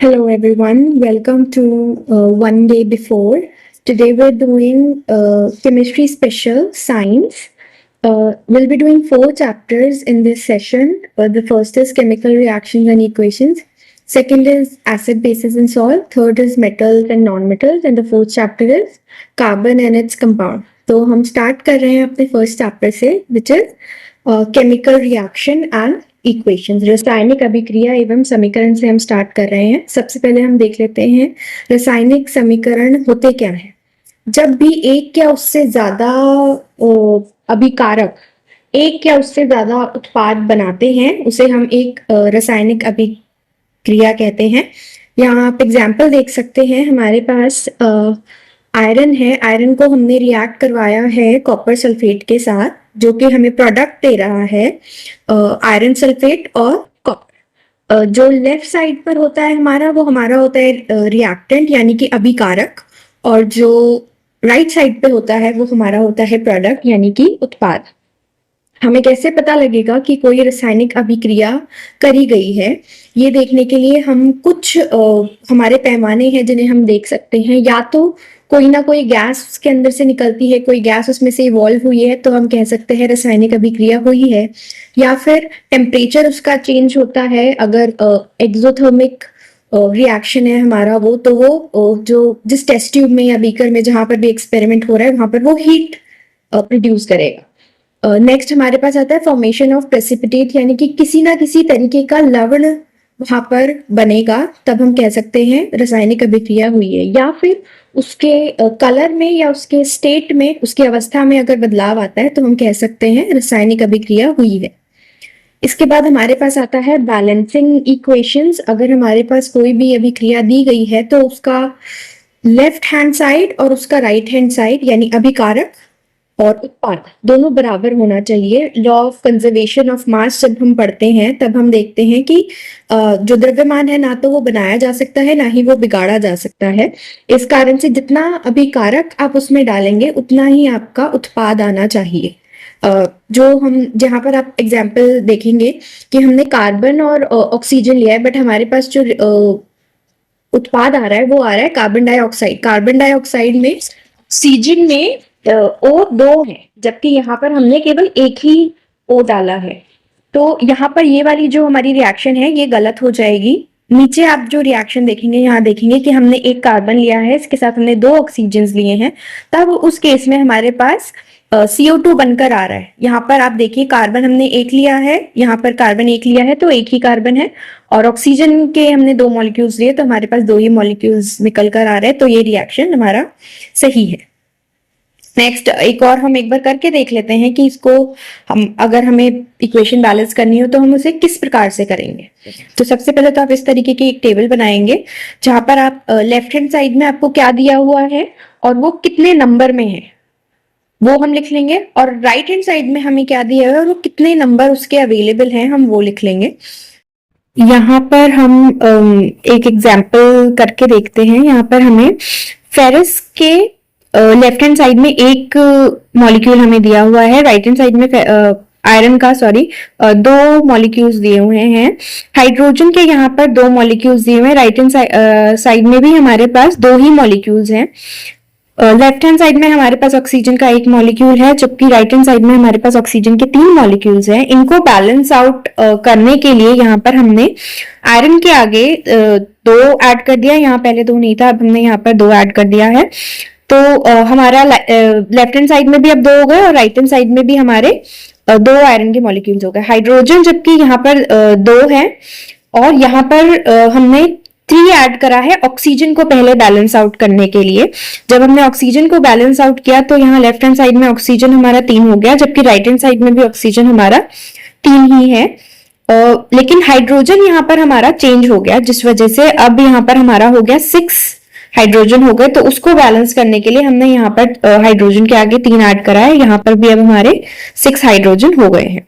Hello everyone, welcome to One Day Before. Today we're doing chemistry special science. We'll be doing 4 chapters in this session. The first is chemical reactions and equations. Second is acid, bases and salt. Third is metals and non-metals. And the fourth chapter is carbon and its compound. तो हम start कर रहे हैं अपने first chapter से, which is chemical reaction and equations. रासायनिक अभिक्रिया एवं समीकरण से हम स्टार्ट कर रहे हैं। सबसे पहले हम देख लेते हैं रासायनिक समीकरण होते क्या हैं। जब भी एक या उससे ज्यादा अभिकारक एक या उससे ज्यादा उत्पाद बनाते हैं उसे हम एक रासायनिक अभिक्रिया कहते हैं। यहाँ आप एग्जाम्पल देख सकते हैं, हमारे पास आयरन है। आयरन को हमने रिएक्ट करवाया है कॉपर सल्फेट के साथ, जो कि हमें प्रोडक्ट दे रहा है आयरन सल्फेट और कॉपर। जो लेफ्ट साइड पर होता है वो हमारा होता है रिएक्टेंट यानी कि अभिकारक, और जो राइट साइड पे होता है वो हमारा होता है प्रोडक्ट यानी कि उत्पाद। हमें कैसे पता लगेगा कि कोई रासायनिक अभिक्रिया करी गई है, ये देखने के लिए हम कुछ हमारे पैमाने हैं जिन्हें हम देख सकते हैं। या तो कोई ना कोई गैस उसके अंदर से निकलती है, कोई गैस उसमें से इवॉल्व हुई है तो हम कह सकते हैं रासायनिक अभिक्रिया हुई है, या फिर टेम्परेचर उसका चेंज होता है। अगर एक्सोथर्मिक रिएक्शन है हमारा तो वो जो जिस टेस्ट ट्यूब में या बीकर में जहां पर भी एक्सपेरिमेंट हो रहा है वहां पर वो हीट प्रोड्यूस करेगा। नेक्स्ट हमारे पास आता है फॉर्मेशन ऑफ प्रेसिपिटेट, यानी कि किसी ना किसी तरीके का लवण वहां पर बनेगा, तब हम कह सकते हैं रासायनिक अभिक्रिया हुई है। या फिर उसके कलर में या उसके स्टेट में, उसकी अवस्था में अगर बदलाव आता है तो हम कह सकते हैं रासायनिक अभिक्रिया हुई है। इसके बाद हमारे पास आता है बैलेंसिंग इक्वेशंस। अगर हमारे पास कोई भी अभिक्रिया दी गई है तो उसका लेफ्ट हैंड साइड और उसका राइट हैंड साइड यानी अभिकारक और उत्पाद दोनों बराबर होना चाहिए। Law of conservation of mass जब हम पढ़ते हैं तब हम देखते हैं कि जो द्रव्यमान है ना तो वो बनाया जा सकता है ना ही वो बिगाड़ा जा सकता है। इस कारण से जितना अभिकारक आप उसमें डालेंगे उतना ही आपका उत्पाद आना चाहिए। जो हम जहाँ पर आप एग्जाम्पल देखेंगे कि हमने कार्बन और ऑक्सीजन लिया है, बट हमारे पास जो उत्पाद आ रहा है वो आ रहा है कार्बन डाइऑक्साइड। कार्बन डाइऑक्साइड में ऑक्सीजन में O2 है, जबकि यहाँ पर हमने केवल एक ही O डाला है। तो यहाँ पर ये वाली जो हमारी रिएक्शन है ये गलत हो जाएगी। नीचे आप जो रिएक्शन देखेंगे, यहाँ देखेंगे कि हमने एक कार्बन लिया है, इसके साथ हमने 2 ऑक्सीजन लिए हैं, तब उस केस में हमारे पास CO2 बनकर आ रहा है। यहाँ पर आप देखिए कार्बन हमने एक लिया है, यहाँ पर कार्बन एक लिया है तो एक ही कार्बन है, और ऑक्सीजन के हमने 2 मॉलिक्यूल्स लिए तो हमारे पास 2 ही मॉलिक्यूल्स निकल कर आ रहे हैं। तो ये रिएक्शन हमारा सही है। नेक्स्ट एक और हम एक बार करके देख लेते हैं कि इसको हम अगर हमें इक्वेशन बैलेंस करनी हो तो हम उसे किस प्रकार से करेंगे। तो सबसे पहले तो आप इस तरीके की एक टेबल बनाएंगे जहां पर आप लेफ्ट हैंड साइड में आपको क्या दिया हुआ है और वो कितने नंबर में है वो हम लिख लेंगे, और राइट हैंड साइड में हमें क्या दिया है और वो कितने नंबर उसके अवेलेबल हैं हम वो लिख लेंगे। यहाँ पर हम एक एग्जाम्पल करके देखते हैं। यहाँ पर हमें फेरस के लेफ्ट हैंड साइड में एक मॉलिक्यूल हमें दिया हुआ है, राइट हैंड साइड में आयरन का 2 मॉलिक्यूल्स दिए हुए हैं। हाइड्रोजन के यहाँ पर 2 मॉलिक्यूल्स दिए हुए हैं, राइट हैंड साइड में भी हमारे पास 2 ही मॉलिक्यूल्स हैं। लेफ्ट हैंड साइड में हमारे पास ऑक्सीजन का 1 मॉलिक्यूल है, जबकि राइट हैंड साइड में हमारे पास ऑक्सीजन के 3 मॉलिक्यूल्स हैं। इनको बैलेंस आउट करने के लिए यहाँ पर हमने आयरन के आगे 2 ऐड कर दिया। यहाँ पहले 2 नहीं था, अब हमने यहाँ पर 2 ऐड कर दिया है। तो हमारा लेफ्ट हैंड साइड में भी अब 2 हो गए और राइट हैंड साइड में भी हमारे 2 आयरन के मॉलिक्यूल्स हो गए। हाइड्रोजन जबकि यहाँ पर 2 है और यहाँ पर हमने 3 ऐड करा है ऑक्सीजन को पहले बैलेंस आउट करने के लिए। जब हमने ऑक्सीजन को बैलेंस आउट किया तो यहाँ लेफ्ट हैंड साइड में ऑक्सीजन हमारा 3 हो गया, जबकि राइट हैंड साइड में भी ऑक्सीजन हमारा 3 ही है। लेकिन हाइड्रोजन यहाँ पर हमारा चेंज हो गया, जिस वजह से अब यहाँ पर हमारा हो गया 6 हाइड्रोजन हो गए। तो उसको बैलेंस करने के लिए हमने यहाँ पर हाइड्रोजन के आगे 3 ऐड करा है, यहाँ पर भी अब हमारे 6 हाइड्रोजन हो गए हैं।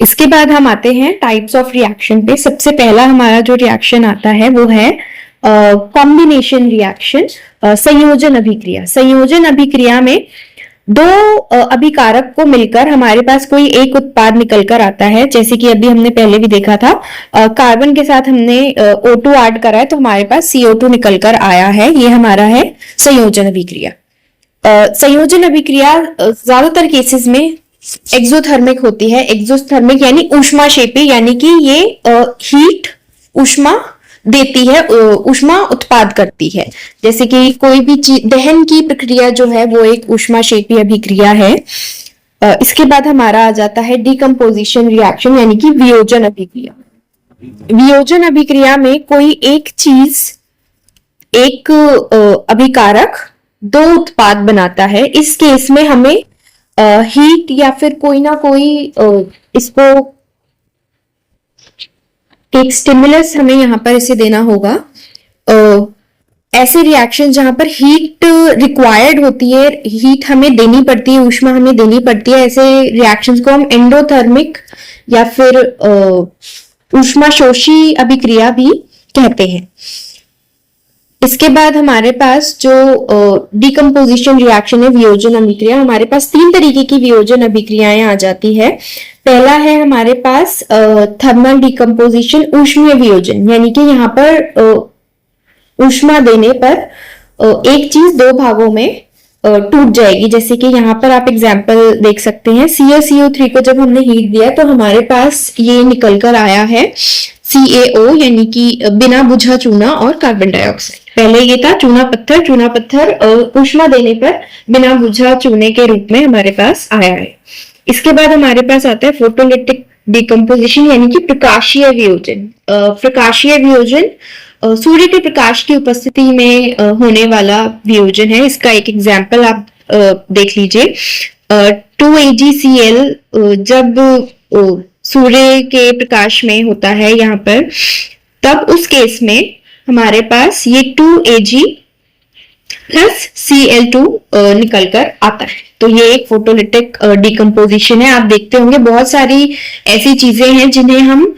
इसके बाद हम आते हैं टाइप्स ऑफ रिएक्शन पे। सबसे पहला हमारा जो रिएक्शन आता है वो है कॉम्बिनेशन रिएक्शन, संयोजन अभिक्रिया। संयोजन अभिक्रिया में दो अभिकारक को मिलकर हमारे पास कोई एक उत्पाद निकल कर आता है, जैसे कि अभी हमने पहले भी देखा था, कार्बन के साथ हमने O2 ऐड करा है तो हमारे पास CO2 निकल कर आया है। ये हमारा है संयोजन अभिक्रिया। संयोजन अभिक्रिया ज्यादातर केसेस में एक्सोथर्मिक होती है। एक्सोथर्मिक यानी ऊष्माक्षेपी, यानी कि ये हीट ऊष्मा देती है, ऊष्मा उत्पाद करती है। जैसे कि कोई भी चीज दहन की प्रक्रिया जो है वो एक ऊष्माक्षेपी अभिक्रिया है। इसके बाद हमारा आ जाता है डिकम्पोजिशन रिएक्शन यानी कि वियोजन अभिक्रिया। वियोजन अभिक्रिया में कोई एक चीज, एक अभिकारक दो उत्पाद बनाता है। इस केस में हमें हीट या फिर कोई ना कोई इसको एक स्टिमुलस हमें यहाँ पर इसे देना होगा। ऐसे रिएक्शन जहां पर हीट रिक्वायर्ड होती है, हीट हमें देनी पड़ती है, ऊष्मा हमें देनी पड़ती है, ऐसे रिएक्शंस को हम एंडोथर्मिक या फिर ऊष्मा शोषी अभिक्रिया भी कहते हैं। इसके बाद हमारे पास जो डिकम्पोजिशन रिएक्शन है, वियोजन अभिक्रिया, हमारे पास तीन तरीके की वियोजन अभिक्रियाएं आ जाती है। पहला है हमारे पास थर्मल डिकम्पोजिशन, ऊष्मीय वियोजन, यानी कि यहाँ पर ऊष्मा देने पर एक चीज दो भागों में टूट जाएगी। जैसे कि यहाँ पर आप एग्जाम्पल देख सकते हैं, CaCO3 को जब हमने हीट दिया तो हमारे पास ये निकल कर आया है CaO, यानी कि बिना बुझा चूना और कार्बन डाइऑक्साइड। पहले ये था चूना पत्थर, चूना पत्थर ऊष्मा देने पर बिना बुझा चूने के रूप में हमारे पास आया है। इसके बाद हमारे पास आता है फोटोलिटिक डिकम्पोजिशन यानी कि प्रकाशीय वियोजन। प्रकाशीय वियोजन सूर्य के प्रकाश की उपस्थिति में होने वाला वियोजन है। इसका एक एग्जाम्पल आप देख लीजिए। 2AgCl जब सूर्य के प्रकाश में होता है यहाँ पर, तब उस केस में हमारे पास ये 2Ag प्लस Cl2 निकल कर आता है। तो ये एक फोटोलिटिक डिकम्पोजिशन है। आप देखते होंगे बहुत सारी ऐसी चीजें हैं जिन्हें हम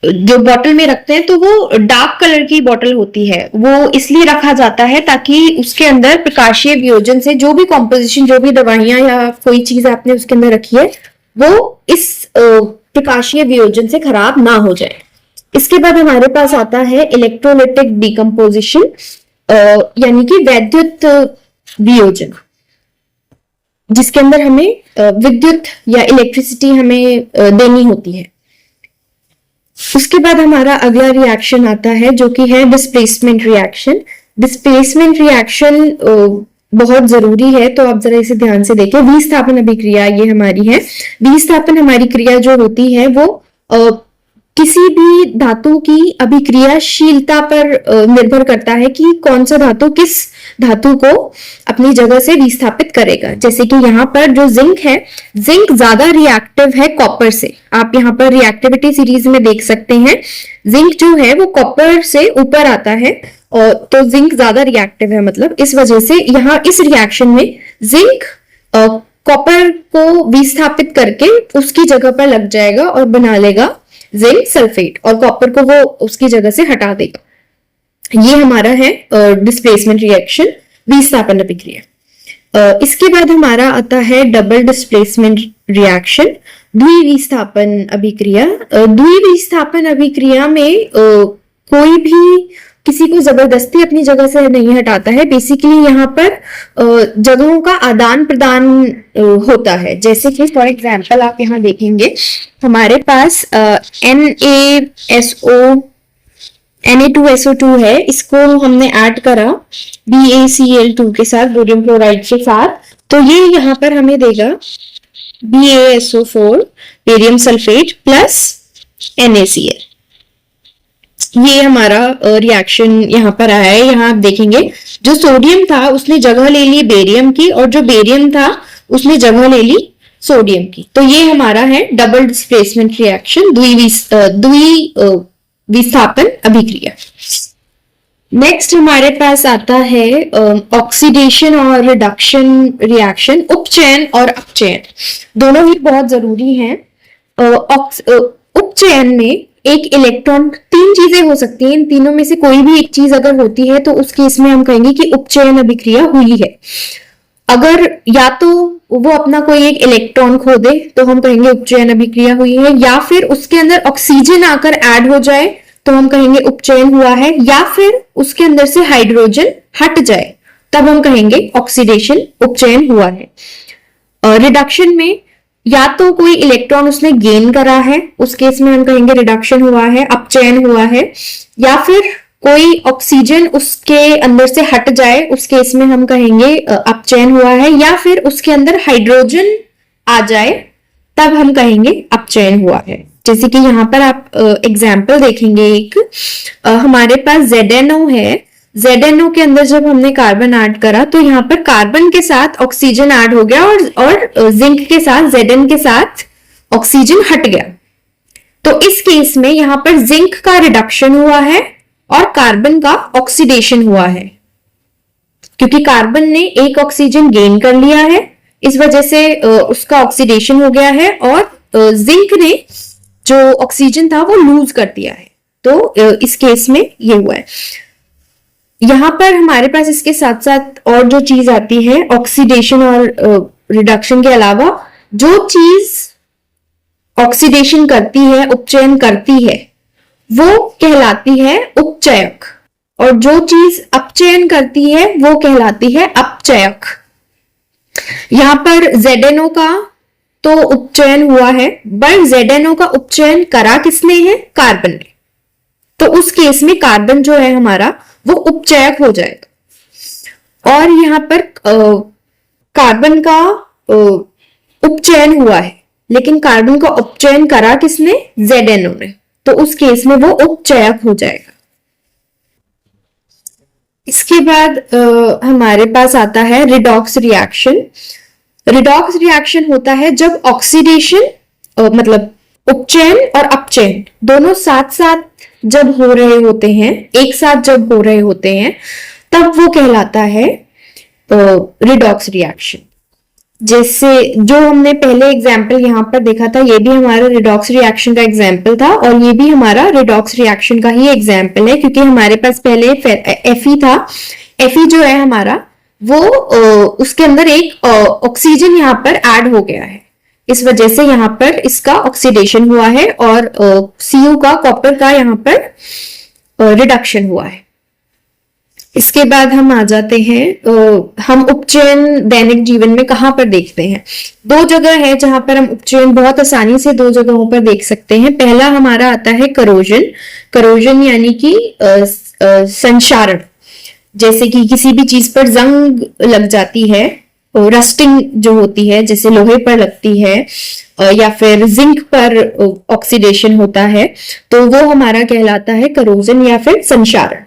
जो बॉटल में रखते हैं तो वो डार्क कलर की बॉटल होती है। वो इसलिए रखा जाता है ताकि उसके अंदर प्रकाशीय वियोजन से जो भी कॉम्पोजिशन, जो भी दवाइयां या कोई चीज आपने उसके अंदर रखी है, वो इस प्रकाशीय वियोजन से खराब ना हो जाए। इसके बाद हमारे पास आता है इलेक्ट्रोलिटिक डिकम्पोजिशन यानी कि वैद्युत वियोजन, जिसके अंदर हमें विद्युत या इलेक्ट्रिसिटी हमें देनी होती है। उसके बाद हमारा अगला रिएक्शन आता है जो कि है डिस्प्लेसमेंट रिएक्शन। डिस्प्लेसमेंट रिएक्शन बहुत जरूरी है, तो आप जरा इसे ध्यान से देखें। विस्थापन अभिक्रिया ये हमारी है। विस्थापन हमारी क्रिया जो होती है वो किसी भी धातु की अभिक्रियाशीलता पर निर्भर करता है कि कौन सा धातु किस धातु को अपनी जगह से विस्थापित करेगा। जैसे कि यहाँ पर जो जिंक है, जिंक ज्यादा रिएक्टिव है कॉपर से। आप यहाँ पर रिएक्टिविटी सीरीज में देख सकते हैं, जिंक जो है वो कॉपर से ऊपर आता है, और तो जिंक ज्यादा रिएक्टिव है। मतलब इस वजह से यहाँ इस रिएक्शन में जिंक कॉपर को विस्थापित करके उसकी जगह पर लग जाएगा और बना लेगा जिंक सल्फेट, और कॉपर को वो उसकी जगह से हटा देगा। ये हमारा है डिस्प्लेसमेंट रिएक्शन, विस्थापन अभिक्रिया। इसके बाद हमारा आता है डबल डिस्प्लेसमेंट रिएक्शन, द्विविस्थापन अभिक्रिया। द्विविस्थापन अभिक्रिया में कोई भी किसी को जबरदस्ती अपनी जगह से नहीं हटाता है। बेसिकली यहाँ पर जगहों का आदान प्रदान होता है। जैसे कि फॉर एग्जांपल आप यहाँ देखेंगे, हमारे पास Na2SO2 है, इसको हमने ऐड करा BaCl2 के साथ, सोडियम क्लोराइड के साथ, तो ये यहाँ पर हमें देगा BaSO4 barium sulphate plus NaCl। ये हमारा रिएक्शन यहाँ पर आया है। यहाँ आप देखेंगे जो सोडियम था उसने जगह ले ली बेरियम की, और जो बेरियम था उसने जगह ले ली सोडियम की। तो ये हमारा है डबल डिस्प्लेसमेंट रिएक्शन, द्विविस्थापन अभिक्रिया। नेक्स्ट हमारे पास आता है ऑक्सीडेशन और रिडक्शन रिएक्शन। उपचयन और अपचयन दोनों ही बहुत जरूरी हैं। उपचयन में एक इलेक्ट्रॉन, तीन चीजें हो सकती हैं, इन तीनों में से कोई भी एक चीज अगर होती है तो उस केस में हम कहेंगे कि उपचयन अभिक्रिया हुई है। अगर या तो वो अपना कोई एक इलेक्ट्रॉन खो दे तो हम कहेंगे उपचयन अभिक्रिया हुई है, या फिर उसके अंदर ऑक्सीजन आकर ऐड हो जाए तो हम कहेंगे उपचयन हुआ है, या फिर उसके अंदर से हाइड्रोजन हट जाए तब हम कहेंगे ऑक्सीडेशन उपचयन हुआ है। रिडक्शन में या तो कोई इलेक्ट्रॉन उसने गेन करा है, उस केस में हम कहेंगे रिडक्शन हुआ है, अपचयन हुआ है, या फिर कोई ऑक्सीजन उसके अंदर से हट जाए, उस केस में हम कहेंगे अपचयन हुआ है, या फिर उसके अंदर हाइड्रोजन आ जाए तब हम कहेंगे अपचयन हुआ है। जैसे कि यहाँ पर आप एग्जाम्पल देखेंगे एक, हमारे पास ZNO है, ZNO के अंदर जब हमने कार्बन ऐड करा तो यहाँ पर कार्बन के साथ ऑक्सीजन ऐड हो गया और जिंक के साथ Zn के साथ ऑक्सीजन हट गया। तो इस केस में यहाँ पर जिंक का रिडक्शन हुआ है और कार्बन का ऑक्सीडेशन हुआ है, क्योंकि कार्बन ने एक ऑक्सीजन गेन कर लिया है, इस वजह से उसका ऑक्सीडेशन हो गया है, और जिंक ने जो ऑक्सीजन था वो लूज कर दिया है। तो इस केस में ये हुआ है। यहां पर हमारे पास इसके साथ साथ और जो चीज आती है ऑक्सीडेशन और रिडक्शन के अलावा, जो चीज ऑक्सीडेशन करती है, उपचयन करती है, वो कहलाती है उपचयक, और जो चीज अपचयन करती है वो कहलाती है अपचयक। यहां पर ZNO का तो उपचयन हुआ है, बट ZNO का उपचयन करा किसने है? कार्बन ने। तो उस केस में कार्बन जो है हमारा वो उपचयक हो जाएगा। और यहां पर कार्बन का उपचयन हुआ है, लेकिन कार्बन का उपचयन करा किसने? ZNO ने। तो उस केस में वो उपचयक हो जाएगा। इसके बाद हमारे पास आता है रिडॉक्स रिएक्शन। रिडॉक्स रिएक्शन होता है जब ऑक्सीडेशन मतलब उपचयन और अपचयन दोनों साथ साथ जब हो रहे होते हैं, एक साथ जब हो रहे होते हैं, तब वो कहलाता है रिडॉक्स रिएक्शन। जैसे जो हमने पहले एग्जाम्पल यहाँ पर देखा था, ये भी हमारा रिडॉक्स रिएक्शन का एग्जाम्पल था, और ये भी हमारा रिडॉक्स रिएक्शन का ही एग्जाम्पल है, क्योंकि हमारे पास पहले Fe था। Fe जो है हमारा वो उसके अंदर एक ऑक्सीजन यहाँ पर ऐड हो गया है, इस वजह से यहाँ पर इसका ऑक्सीडेशन हुआ है, और Cu का, कॉपर का यहाँ पर रिडक्शन हुआ है। इसके बाद हम आ जाते हैं, हम उपचयन दैनिक जीवन में कहां पर देखते हैं? दो जगह है जहां पर हम उपचयन बहुत आसानी से दो जगहों पर देख सकते हैं। पहला हमारा आता है करोजन। करोजन यानी कि संक्षारण। जैसे कि किसी भी चीज पर जंग लग जाती है, रस्टिंग जो होती है, जैसे लोहे पर लगती है, या फिर जिंक पर ऑक्सीडेशन होता है, तो वो हमारा कहलाता है करोजन या फिर संक्षारण।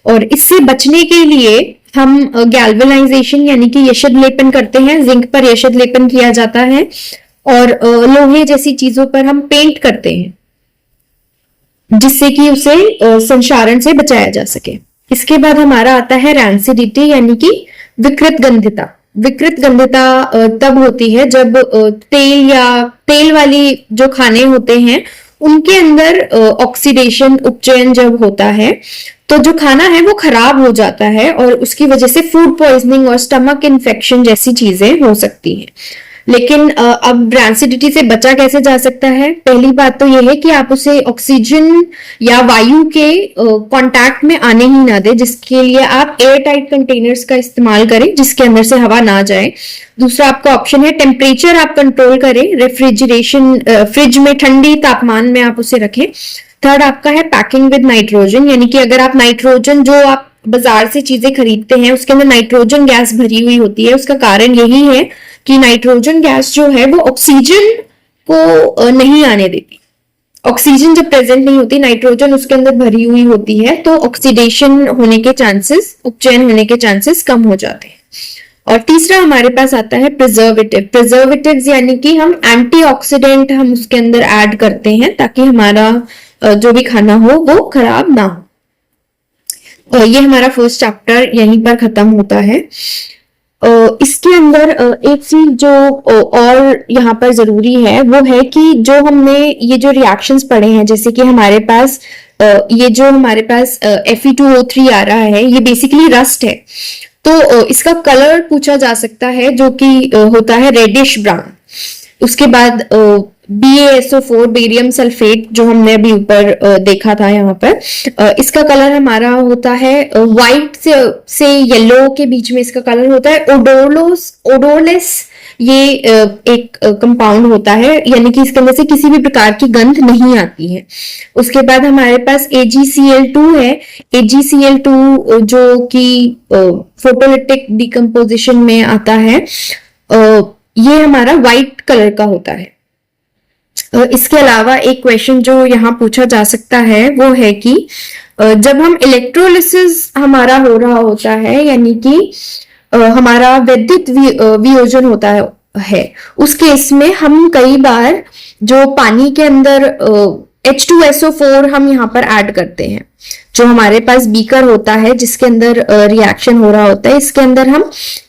और इससे बचने के लिए हम गैल्वेनाइजेशन यानी कि यशद लेपन करते हैं। जिंक पर यशद लेपन किया जाता है, और लोहे जैसी चीजों पर हम पेंट करते हैं, जिससे कि उसे संक्षारण से बचाया जा सके। इसके बाद हमारा आता है रैंसिडिटी यानी कि विकृत गंधिता। विकृत गंधिता तब होती है जब तेल या तेल वाली जो खाने होते हैं उनके अंदर ऑक्सीडेशन उपचयन जब होता है, तो जो खाना है वो खराब हो जाता है, और उसकी वजह से फूड पॉइजनिंग और स्टमक इन्फेक्शन जैसी चीजें हो सकती हैं। लेकिन अब रैंसिडिटी से बचा कैसे जा सकता है? पहली बात तो यह है कि आप उसे ऑक्सीजन या वायु के कांटेक्ट में आने ही ना दें, जिसके लिए आप एयर टाइट कंटेनर्स का इस्तेमाल करें जिसके अंदर से हवा ना जाए। दूसरा आपका ऑप्शन है टेम्परेचर आप कंट्रोल करें, रेफ्रिजरेशन, फ्रिज में ठंडी तापमान में आप उसे रखें। थर्ड आपका है पैकिंग विद नाइट्रोजन, यानी कि अगर आप नाइट्रोजन, जो आप बाजार से चीजें खरीदते हैं उसके अंदर नाइट्रोजन गैस भरी हुई होती है, उसका कारण यही है कि नाइट्रोजन गैस जो है वो ऑक्सीजन को नहीं आने देती। ऑक्सीजन जब प्रेजेंट नहीं होती, नाइट्रोजन उसके अंदर भरी हुई होती है, तो ऑक्सीडेशन होने के चांसेस, उपचयन होने के चांसेस कम हो जाते हैं। और तीसरा हमारे पास आता है प्रिजर्वेटिव। प्रिजर्वेटिव्स यानी कि हम एंटीऑक्सीडेंट हम उसके अंदर ऐड करते हैं ताकि हमारा जो भी खाना हो वो खराब ना हो। ये हमारा फर्स्ट चैप्टर यहीं पर खत्म होता है। इसके अंदर एक चीज जो और यहाँ पर जरूरी है वो है कि जो हमने ये जो रिएक्शंस पढ़े हैं, जैसे कि हमारे पास ये जो हमारे पास Fe2O3 आ रहा है, ये बेसिकली रस्ट है। तो इसका कलर पूछा जा सकता है जो कि होता है रेडिश ब्राउन। उसके बाद BaSO4 बेरियम सल्फेट जो हमने अभी ऊपर देखा था यहाँ पर, इसका कलर हमारा होता है व्हाइट से येलो के बीच में इसका कलर होता है। ओडोरलेस ये एक कंपाउंड होता है, यानी कि इसके अंदर से किसी भी प्रकार की गंध नहीं आती है। उसके बाद हमारे पास AgCl2 है। AgCl2 जो कि फोटोलिटिक डिकम्पोजिशन में आता है, ये हमारा व्हाइट कलर का होता है। इसके अलावा एक क्वेश्चन जो यहाँ पूछा जा सकता है वो है कि जब हम इलेक्ट्रोलिसिस हमारा हो रहा होता है, यानी कि हमारा विद्युत वियोजन होता है, उस केस में हम कई बार जो पानी के अंदर H2SO4 हम यहाँ पर ऐड करते हैं। जो हमारे पास बीकर होता है जिसके अंदर रिएक्शन हो रहा होता है, इसके अंदर हम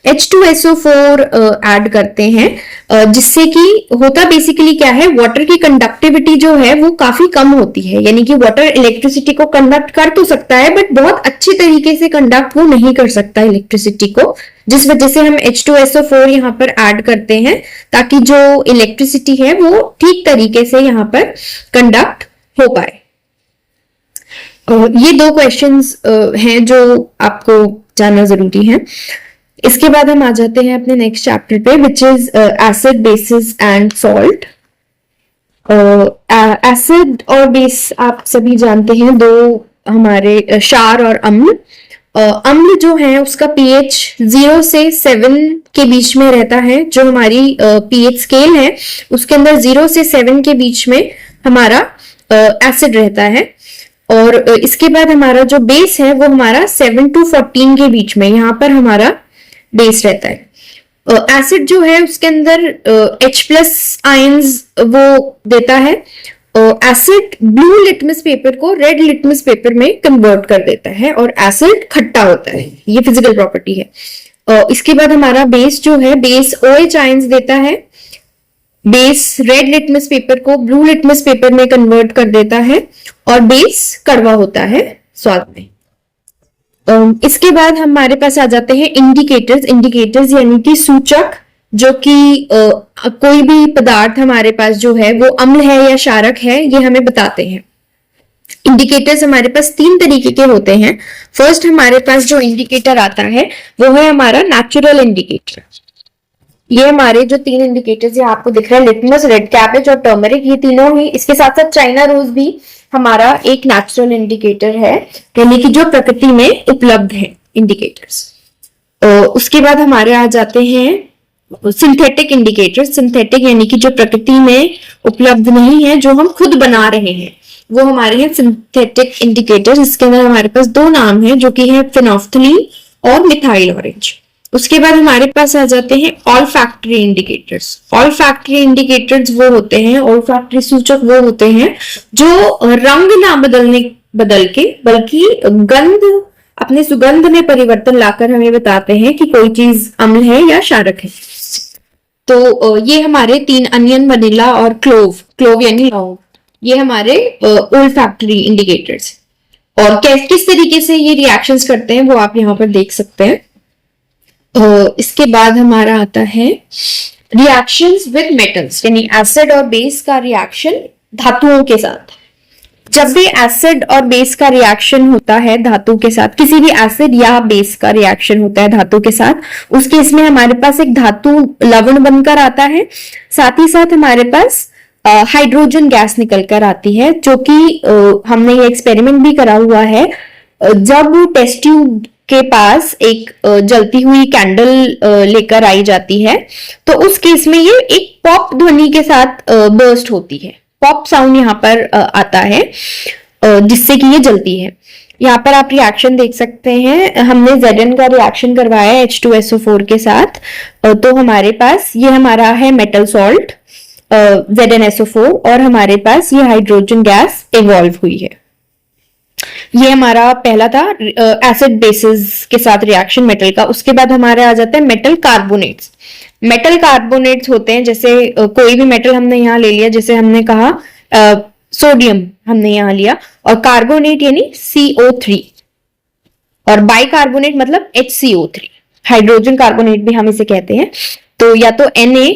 H2SO4 ऐड करते हैं, जिससे कि होता बेसिकली क्या है, वाटर की कंडक्टिविटी जो है वो काफी कम होती है। यानी कि वाटर इलेक्ट्रिसिटी को कंडक्ट कर तो सकता है, बट बहुत अच्छी तरीके से कंडक्ट वो नहीं कर सकता इलेक्ट्रिसिटी को, जिस वजह से हम H2SO4 यहाँ पर ऐड करते हैं ताकि जो इलेक्ट्रिसिटी है वो ठीक तरीके से यहाँ पर कंडक्ट हो पाए। ये दो क्वेश्चंस हैं जो आपको जानना जरूरी है। इसके बाद हम आ जाते हैं अपने नेक्स्ट चैप्टर पे, which is acid, basis and salt. Acid और बेस आप सभी जानते हैं, दो हमारे क्षार और अम्ल। अम्ल जो है उसका pH 0 से 7 के बीच में रहता है। जो हमारी pH स्केल है उसके अंदर 0 से 7 के बीच में हमारा एसिड रहता है। और इसके बाद हमारा जो बेस है वो हमारा 7 to 14 के बीच में यहाँ पर हमारा बेस रहता है। एसिड जो है उसके अंदर H+ आयंस वो देता है। एसिड ब्लू लिटमस पेपर को रेड लिटमस पेपर में कन्वर्ट कर देता है और एसिड खट्टा होता है, ये फिजिकल प्रॉपर्टी है। इसके बाद हमारा बेस जो है, बेस OH आयंस देता है। बेस रेड लिटमस पेपर को ब्लू लिटमस पेपर में कन्वर्ट कर देता है और बेस कड़वा होता है स्वाद में। इसके बाद हमारे पास आ जाते हैं इंडिकेटर्स। इंडिकेटर्स यानी कि सूचक, जो कि कोई भी पदार्थ हमारे पास जो है वो अम्ल है या क्षारक है, ये हमें बताते हैं। इंडिकेटर्स हमारे पास 3 तरीके के होते हैं। फर्स्ट हमारे पास जो इंडिकेटर आता है वो है हमारा नेचुरल इंडिकेटर। ये हमारे जो 3 इंडिकेटर्स ये आपको दिख रहा है, लिटमस, रेड कैबेज और टर्मरिक, ये तीनों ही, इसके साथ साथ चाइना रोज भी हमारा एक नेचुरल इंडिकेटर है, यानी कि जो प्रकृति में उपलब्ध है इंडिकेटर्स। उसके बाद हमारे आ जाते हैं सिंथेटिक इंडिकेटर। सिंथेटिक यानी कि जो प्रकृति में उपलब्ध नहीं है, जो हम खुद बना रहे हैं, वो हमारे हैं सिंथेटिक इंडिकेटर। इसके अंदर हमारे पास 2 नाम है, जो कि है फेनोल्फथलीन और मिथाइल ऑरेंज। उसके बाद हमारे पास आ जाते हैं ऑल्फैक्टरी इंडिकेटर्स। ऑल्फैक्टरी इंडिकेटर्स वो होते हैं, ऑल्फैक्टरी सूचक वो होते हैं जो रंग ना बदल के बल्कि गंध, अपने सुगंध में परिवर्तन लाकर हमें बताते हैं कि कोई चीज अम्ल है या क्षारक है। तो ये हमारे 3 अनियन, वनीला और क्लोव यानी लौंग, ये हमारे ऑल्फैक्टरी इंडिकेटर्स। और किस तरीके से ये रिएक्शंस करते हैं वो आप यहाँ पर देख सकते हैं। इसके बाद हमारा आता है रिएक्शंस विद मेटल्स, यानी एसिड और बेस का रिएक्शन धातुओं के साथ। जब भी एसिड और बेस का रिएक्शन होता है धातु के साथ, किसी भी एसिड या बेस का रिएक्शन होता है धातु के साथ, उस केस में हमारे पास एक धातु लवण बनकर आता है, साथ ही साथ हमारे पास हाइड्रोजन गैस निकल कर आती है, जो कि हमने ये एक्सपेरिमेंट भी करा हुआ है। जब टेस्ट ट्यूब के पास एक जलती हुई कैंडल लेकर आई जाती है, तो उस केस में ये एक पॉप ध्वनि के साथ बर्स्ट होती है। पॉप साउंड यहाँ पर आता है, जिससे कि ये जलती है। यहाँ पर आप रिएक्शन देख सकते हैं, हमने Zn का रिएक्शन करवाया है H2SO4 के साथ। तो हमारे पास ये हमारा है मेटल सॉल्ट ZnSO4 और हमारे पास ये हाइड्रोजन गैस इवॉल्व हुई है। ये हमारा पहला था एसिड बेसिस के साथ रिएक्शन मेटल का। उसके बाद हमारे आ जाते हैं मेटल कार्बोनेट्स। मेटल कार्बोनेट्स होते हैं, जैसे कोई भी मेटल हमने यहाँ ले लिया, जैसे हमने कहा सोडियम हमने यहाँ लिया, और कार्बोनेट यानी CO3, और बाइकार्बोनेट मतलब HCO3, हाइड्रोजन कार्बोनेट भी हम इसे कहते हैं। तो या तो Na,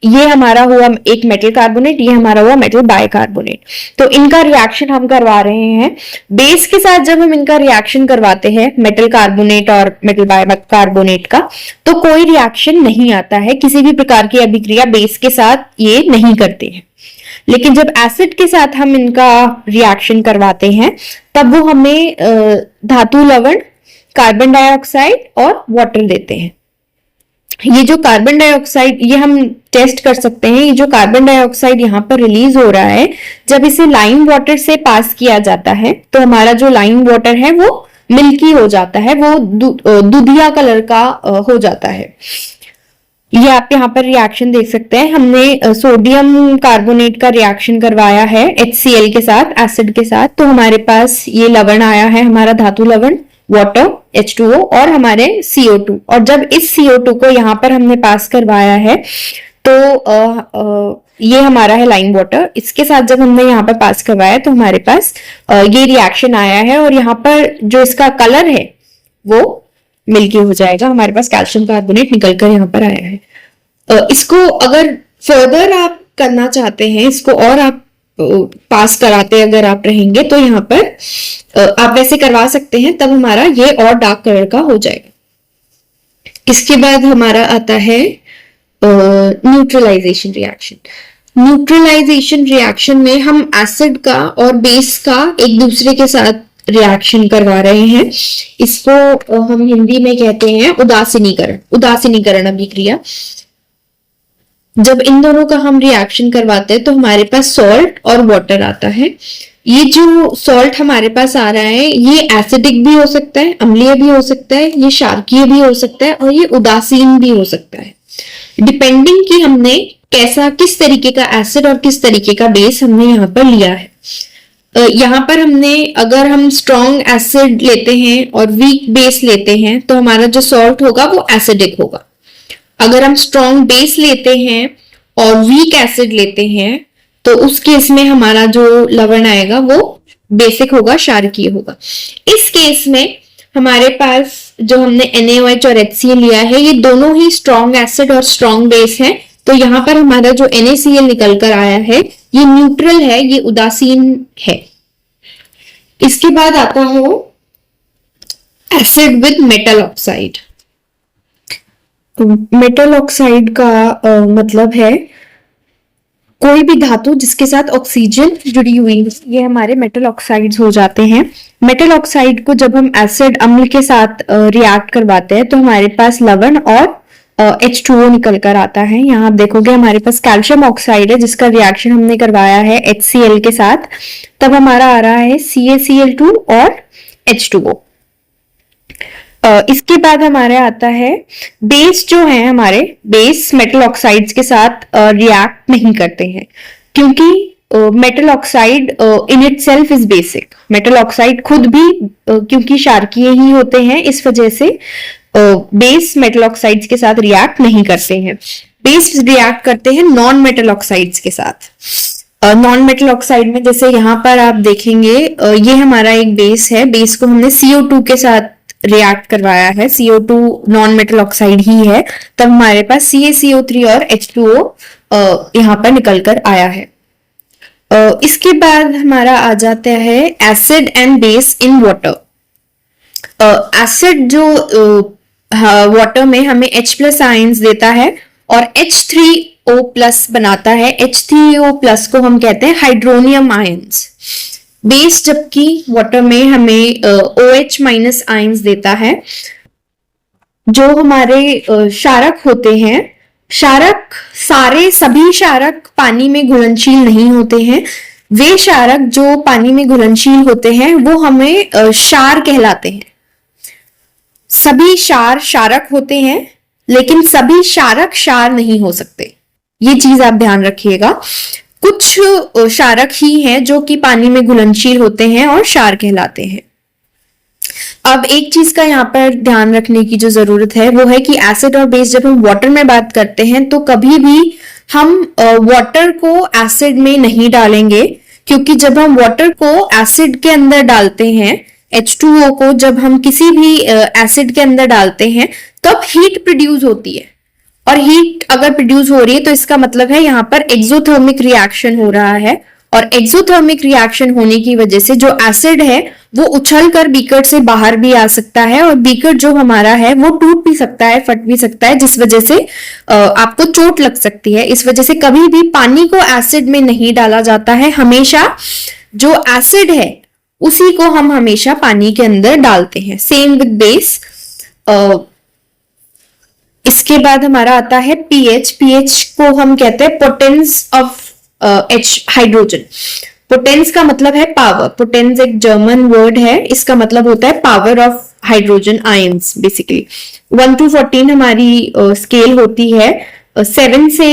ये हमारा हुआ एक मेटल कार्बोनेट, ये हमारा हुआ मेटल बाइकार्बोनेट। तो इनका रिएक्शन हम करवा रहे हैं बेस के साथ। जब हम इनका रिएक्शन करवाते हैं मेटल कार्बोनेट और मेटल बाइकार्बोनेट का, तो कोई रिएक्शन नहीं आता है, किसी भी प्रकार की अभिक्रिया बेस के साथ ये नहीं करते हैं। लेकिन जब एसिड के साथ हम इनका रिएक्शन करवाते हैं, तब वो हमें धातु लवण, कार्बन डाइऑक्साइड और वाटर देते हैं। ये जो कार्बन डाइऑक्साइड, ये हम टेस्ट कर सकते हैं, ये जो कार्बन डाइऑक्साइड यहाँ पर रिलीज हो रहा है, जब इसे लाइम वाटर से पास किया जाता है तो हमारा जो लाइम वाटर है वो मिल्की हो जाता है, वो दूधिया कलर का हो जाता है। ये आप यहाँ पर रिएक्शन देख सकते हैं। हमने सोडियम कार्बोनेट का रिएक्शन करवाया है HCl के साथ, एसिड के साथ, तो हमारे पास ये लवण आया है, हमारा धातु लवण, वाटर H2O और हमारे CO2। और जब इस CO2 को यहाँ पर हमने पास करवाया है, तो ये हमारा है लाइम वाटर, इसके साथ जब हमने यहाँ पर पास करवाया तो हमारे पास ये रिएक्शन आया है, और यहाँ पर जो इसका कलर है वो मिल्की हो जाएगा, हमारे पास कैल्शियम कार्बोनेट निकल कर यहाँ पर आया है। इसको अगर फर्दर आप करना चाहते हैं, इसको और आप पास कराते अगर आप रहेंगे, तो यहाँ पर आप वैसे करवा सकते हैं, तब हमारा ये और डार्क कलर का हो जाएगा। इसके बाद हमारा आता है न्यूट्रलाइजेशन रिएक्शन। न्यूट्रलाइजेशन रिएक्शन में हम एसिड का और बेस का एक दूसरे के साथ रिएक्शन करवा रहे हैं। इसको हम हिंदी में कहते हैं उदासीनीकरण, उदासीनीकरण अभिक्रिया। जब इन दोनों का हम रिएक्शन करवाते हैं तो हमारे पास सॉल्ट और वाटर आता है। ये जो सॉल्ट हमारे पास आ रहा है, ये एसिडिक भी हो सकता है, अम्लीय भी हो सकता है, ये क्षारकीय भी हो सकता है, और ये उदासीन भी हो सकता है, डिपेंडिंग कि हमने कैसा, किस तरीके का एसिड और किस तरीके का बेस हमने यहाँ पर लिया है। यहाँ पर हमने, अगर हम स्ट्रॉन्ग एसिड लेते हैं और वीक बेस लेते हैं, तो हमारा जो सॉल्ट होगा वो एसिडिक होगा। अगर हम स्ट्रॉन्ग बेस लेते हैं और वीक एसिड लेते हैं, तो उस केस में हमारा जो लवण आएगा वो बेसिक होगा, क्षारकीय होगा। इस केस में हमारे पास जो हमने NaOH और HCl लिया है, ये दोनों ही स्ट्रॉन्ग एसिड और स्ट्रॉन्ग बेस है। तो यहाँ पर हमारा जो NaCl निकल कर आया है, ये न्यूट्रल है, ये उदासीन है। इसके बाद आता है acid with metal oxide. Metal oxide का मतलब है कोई भी धातु जिसके साथ ऑक्सीजन जुड़ी हुई, ये हमारे मेटल ऑक्साइड्स हो जाते हैं। मेटल ऑक्साइड को जब हम एसिड अम्ल के साथ रिएक्ट करवाते हैं, तो हमारे पास लवण और H2O निकल कर आता है। यहाँ आप देखोगे हमारे पास कैल्शियम ऑक्साइड है, जिसका रिएक्शन हमने करवाया है HCl के साथ, तब हमारा आ रहा है CaCl2 और H2O। इसके बाद हमारे आता है बेस। जो है हमारे बेस मेटल ऑक्साइड्स के साथ रिएक्ट नहीं करते हैं, क्योंकि metal oxide in it self is basic. Metal oxide खुद भी क्योंकि क्षारकीय ही होते हैं, इस वजह से बेस मेटल ऑक्साइड्स के साथ रिएक्ट नहीं करते हैं। बेस रिएक्ट करते हैं नॉन मेटल ऑक्साइड्स के साथ। नॉन मेटल ऑक्साइड में जैसे यहाँ पर आप देखेंगे, ये हमारा एक बेस है, बेस को हमने CO2 के साथ रिएक्ट करवाया है, CO2 नॉन मेटल ऑक्साइड ही है, तब हमारे पास CaCO3 और H2O यहाँ पर निकल कर आया है। इसके बाद हमारा आ जाता है acid and base in water. Acid जो वाटर में हमें H+ आयंस देता है और H3O+ बनाता है। H3O+ को हम कहते हैं हाइड्रोनियम आयंस। बेस जबकि वाटर में हमें OH- आयंस देता है। जो हमारे क्षारक होते हैं, क्षारक सभी क्षारक पानी में घुलनशील नहीं होते हैं। वे क्षारक जो पानी में घुलनशील होते हैं वो हमें क्षार कहलाते हैं। सभी क्षार क्षारक होते हैं, लेकिन सभी क्षारक क्षार नहीं हो सकते, ये चीज आप ध्यान रखिएगा। कुछ क्षारक ही हैं जो कि पानी में घुलनशील होते हैं और क्षार कहलाते हैं। अब एक चीज का यहाँ पर ध्यान रखने की जो जरूरत है वो है कि एसिड और बेस जब हम वाटर में बात करते हैं तो कभी भी हम वाटर को एसिड में नहीं डालेंगे, क्योंकि जब हम वाटर को एसिड के अंदर डालते हैं, H2O को जब हम किसी भी एसिड के अंदर डालते हैं तब हीट प्रोड्यूस होती है, और हीट अगर प्रोड्यूस हो रही है तो इसका मतलब है यहाँ पर एक्सोथर्मिक रिएक्शन हो रहा है, और एक्सोथर्मिक रिएक्शन होने की वजह से जो एसिड है वो उछल कर बीकर से बाहर भी आ सकता है, और बीकर जो हमारा है वो टूट भी सकता है, फट भी सकता है, जिस वजह से आपको चोट लग सकती है। इस वजह से कभी भी पानी को एसिड में नहीं डाला जाता है, हमेशा जो एसिड है उसी को हम हमेशा पानी के अंदर डालते हैं। Same with base. इसके बाद हमारा आता है पीएच। पीएच को हम कहते हैं potence of H hydrogen. Potence का मतलब है पावर। पोटेंस एक जर्मन वर्ड है, इसका मतलब होता है power of hydrogen ions basically. 1 to 14 हमारी स्केल होती है। 7 से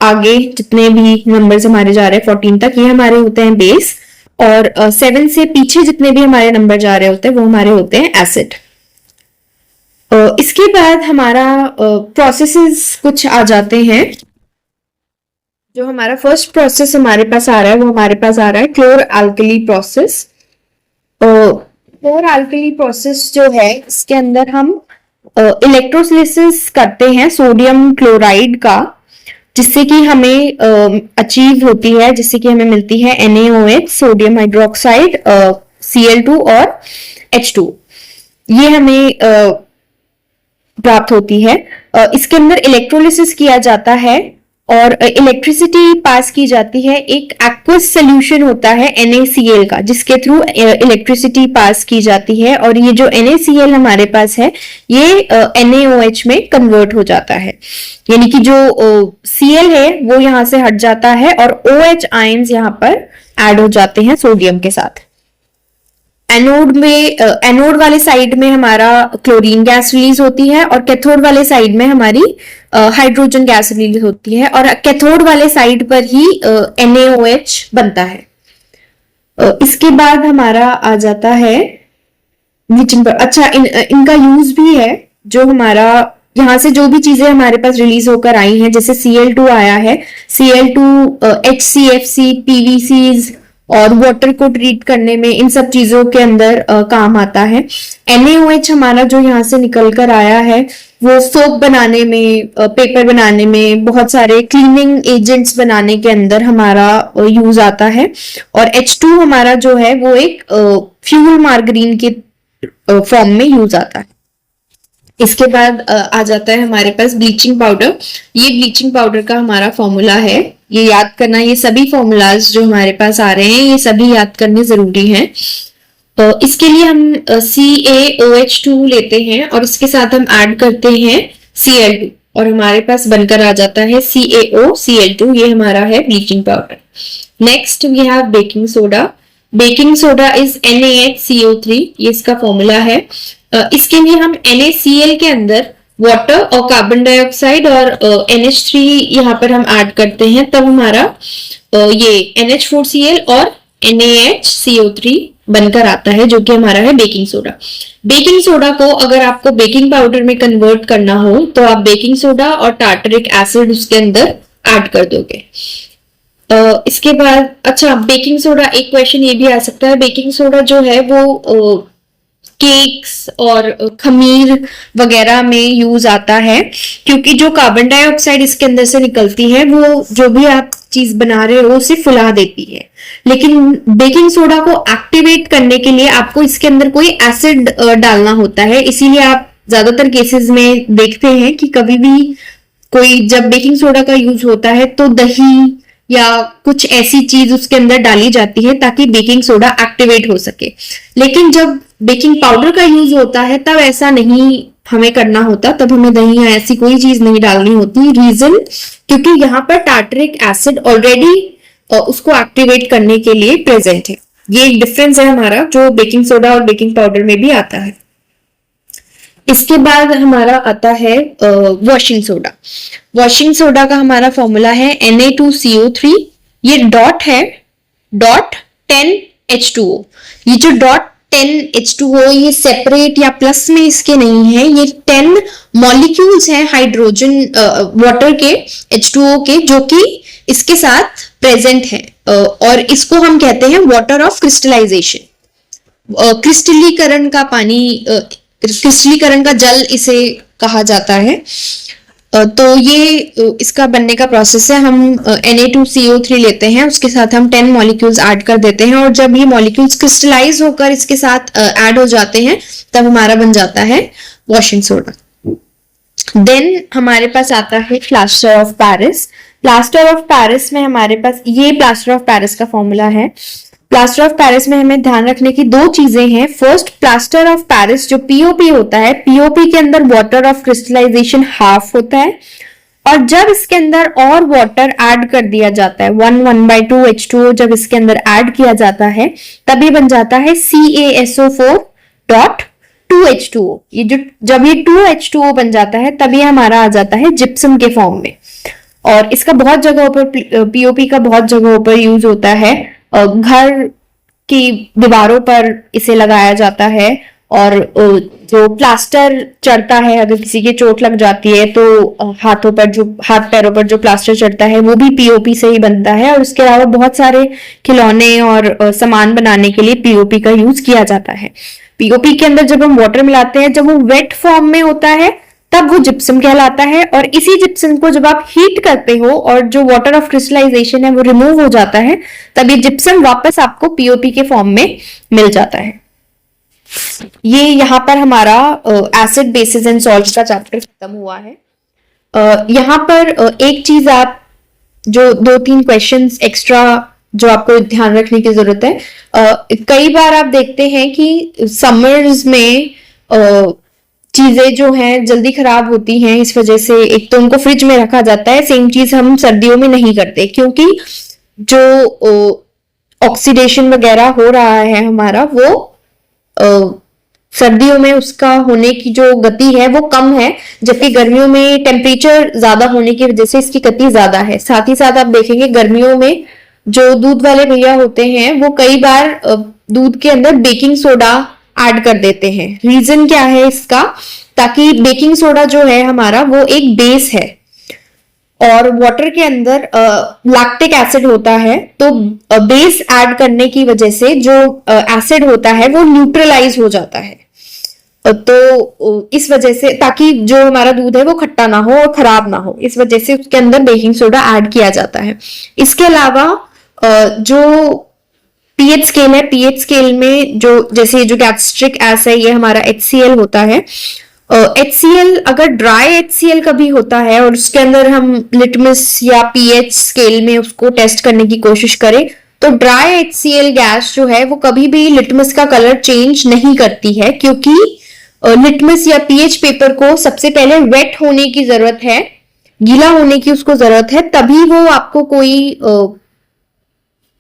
आगे जितने भी नंबर्स हमारे जा रहे हैं 14 तक, ये हमारे होते हैं बेस, और 7 से पीछे जितने भी हमारे नंबर जा रहे होते हैं वो हमारे होते हैं एसिड। इसके बाद हमारा प्रोसेसेस कुछ आ जाते हैं। जो हमारा फर्स्ट प्रोसेस हमारे पास आ रहा है वो हमारे पास आ रहा है क्लोर अल्कली प्रोसेस। क्लोर अल्कली प्रोसेस जो है इसके अंदर हम इलेक्ट्रोलिसिस करते हैं सोडियम क्लोराइड का, जिससे कि हमें अचीव होती है, जिससे कि हमें मिलती है NaOH, सोडियम हाइड्रोक्साइड, Cl2 और H2। ये हमें प्राप्त होती है। इसके अंदर इलेक्ट्रोलिसिस किया जाता है और इलेक्ट्रिसिटी पास की जाती है। एक एक्वस सोल्यूशन होता है NaCl का, जिसके थ्रू इलेक्ट्रिसिटी पास की जाती है, और ये जो NaCl हमारे पास है ये NaOH में कन्वर्ट हो जाता है, यानी कि जो Cl है वो यहां से हट जाता है और OH आयंस यहां पर ऐड हो जाते हैं सोडियम के साथ। एनोड वाले साइड में हमारा क्लोरीन गैस रिलीज होती है, और कैथोड वाले साइड में हमारी हाइड्रोजन गैस रिलीज होती है, और कैथोड वाले साइड पर ही NaOH बनता है। इसके बाद हमारा आ जाता है अच्छा, इनका यूज भी है। जो हमारा यहाँ से जो भी चीजें हमारे पास रिलीज होकर आई हैं, जैसे Cl2 आया है, Cl2 HCFC, PVCs और वाटर को ट्रीट करने में, इन सब चीजों के अंदर काम आता है। NaOH हमारा जो यहाँ से निकल कर आया है वो सोप बनाने में, पेपर बनाने में, बहुत सारे क्लीनिंग एजेंट्स बनाने के अंदर हमारा यूज आता है। और H2 हमारा जो है वो एक फ्यूल मार्गरीन के फॉर्म में यूज आता है। इसके बाद आ जाता है हमारे पास ब्लीचिंग पाउडर। ये ब्लीचिंग पाउडर का हमारा फॉर्मूला है, ये याद करना। ये सभी फॉर्मूलाज जो हमारे पास आ रहे हैं ये सभी याद करने जरूरी हैं। तो इसके लिए हम CaOH2 लेते हैं और इसके साथ हम ऐड करते हैं Cl2, और हमारे पास बनकर आ जाता है CaOCl2। ये हमारा है bleaching powder. Next we have baking soda. Baking soda is NaHCO3, ये इसका फॉर्मूला है। इसके लिए हम NaCl के अंदर वाटर और कार्बन डाइऑक्साइड और NH3 यहाँ पर हम ऐड करते हैं, तब हमारा ये NH4Cl और NaHCO3 बनकर आता है, जो कि हमारा है बेकिंग सोडा। बेकिंग सोडा को अगर आपको बेकिंग पाउडर में कन्वर्ट करना हो तो आप बेकिंग सोडा और टार्टरिक एसिड उसके अंदर ऐड कर दोगे। इसके बाद अच्छा, बेकिंग सोडा, एक क्वेश्चन ये भी आ सकता है, बेकिंग सोडा जो है वो केक्स और खमीर वगैरह में यूज आता है, क्योंकि जो कार्बन डाइऑक्साइड इसके अंदर से निकलती है वो जो भी आप चीज बना रहे हो उसे फुला देती है। लेकिन बेकिंग सोडा को एक्टिवेट करने के लिए आपको इसके अंदर कोई एसिड डालना होता है, इसीलिए आप ज्यादातर केसेस में देखते हैं कि कभी भी कोई जब बेकिंग सोडा का यूज होता है तो दही या कुछ ऐसी चीज उसके अंदर डाली जाती है ताकि बेकिंग सोडा एक्टिवेट हो सके। लेकिन जब बेकिंग पाउडर का यूज होता है तब ऐसा नहीं हमें करना होता, तब हमें दही या ऐसी कोई चीज नहीं डालनी होती। रीजन, क्योंकि यहाँ पर टार्टरिक एसिड ऑलरेडी उसको एक्टिवेट करने के लिए प्रेजेंट है। ये एक डिफरेंस है हमारा जो बेकिंग सोडा और बेकिंग पाउडर में भी आता है। इसके बाद हमारा आता है वॉशिंग सोडा। वॉशिंग सोडा का हमारा फॉर्मूला है Na2CO3। ये डॉट है, डॉट 10H2O। ये जो डॉट 10H2O ये सेपरेट या प्लस में इसके नहीं है, ये 10 मॉलिक्यूल्स हैं हाइड्रोजन वाटर के H2O के जो कि इसके साथ प्रेजेंट है, और इसको हम कहते हैं वाटर ऑफ क्रिस्टलाइजेशन, क्रिस्टलीकरण का पानी, क्रिस्टलीकरण का जल इसे कहा जाता है। तो ये इसका बनने का प्रोसेस है, हम Na2CO3 लेते हैं, उसके साथ हम 10 मॉलिक्यूल्स ऐड कर देते हैं, और जब ये मॉलिक्यूल्स क्रिस्टलाइज होकर इसके साथ ऐड हो जाते हैं तब हमारा बन जाता है वॉशिंग सोडा। देन हमारे पास आता है plaster of Paris. Plaster of Paris में हमारे पास ये प्लास्टर ऑफ पेरिस का फॉर्मूला है। प्लास्टर ऑफ पेरिस में हमें ध्यान रखने की दो चीजें हैं। फर्स्ट, प्लास्टर ऑफ पेरिस जो पीओपी होता है, पीओपी के अंदर वाटर ऑफ क्रिस्टलाइजेशन हाफ होता है, और जब इसके अंदर और वाटर ऐड कर दिया जाता है 1/2 H2O जब इसके अंदर ऐड किया जाता है तभी बन जाता है CaSO4.2H2O। ये जो जब ये 2H2O बन जाता है तभी हमारा आ जाता है जिप्सम के फॉर्म में, और इसका बहुत जगहों पर पीओपी का बहुत जगहों पर यूज होता है। घर की दीवारों पर इसे लगाया जाता है, और जो प्लास्टर चढ़ता है, अगर किसी की चोट लग जाती है तो हाथों पर जो हाथ पैरों पर जो प्लास्टर चढ़ता है वो भी पीओपी से ही बनता है, और उसके अलावा बहुत सारे खिलौने और सामान बनाने के लिए पीओपी का यूज किया जाता है। पीओपी के अंदर जब हम वाटर मिलाते हैं, जब वो वेट फॉर्म में होता है तब वो जिप्सम कहलाता है, और इसी जिप्सम को जब आप हीट करते हो और जो वाटर ऑफ क्रिस्टलाइजेशन है वो रिमूव हो जाता है तब ये जिप्सम वापस आपको पीओपी के फॉर्म में मिल जाता है। ये यहाँ पर हमारा एसिड बेसिस एंड सॉल्ट्स का चैप्टर खत्म हुआ है। यहाँ पर एक चीज आप जो 2-3 क्वेश्चंस एक्स्ट्रा जो आपको ध्यान रखने की जरूरत है, कई बार आप देखते हैं कि समर्स में चीजें जो हैं जल्दी खराब होती हैं, इस वजह से एक तो उनको फ्रिज में रखा जाता है। सेम चीज हम सर्दियों में नहीं करते, क्योंकि जो ऑक्सीडेशन वगैरह हो रहा है हमारा वो सर्दियों में उसका होने की जो गति है वो कम है, जबकि गर्मियों में टेम्परेचर ज्यादा होने की वजह से इसकी गति ज्यादा है। साथ ही साथ आप देखेंगे गर्मियों में जो दूध वाले भैया होते हैं वो कई बार दूध के अंदर बेकिंग सोडा ऐड कर देते हैं। रीजन क्या है इसका? ताकि बेकिंग सोडा जो है हमारा वो एक बेस है, और वाटर के अंदर लैक्टिक एसिड होता है, तो बेस ऐड करने की वजह से जो एसिड होता है वो न्यूट्रलाइज हो जाता है। तो इस वजह से, ताकि जो हमारा दूध है वो खट्टा ना हो और खराब ना हो, इस वजह से उसके अंदर बेकिंग सोडा ऐड किया जाता है। इसके अलावा जो पीएच स्केल है, पीएच स्केल में जो जैसे जो गैस्ट्रिक एसिड है ये हमारा HCl होता है। HCl अगर ड्राई HCl कभी होता है और उसके अंदर हम लिटमस या पीएच स्केल में उसको टेस्ट करने की कोशिश करें तो ड्राई HCl गैस जो है वो कभी भी लिटमस का कलर चेंज नहीं करती है, क्योंकि लिटमस या पीएच पेपर को सबसे पहले वेट होने की जरूरत है, गीला होने की उसको जरूरत है, तभी वो आपको कोई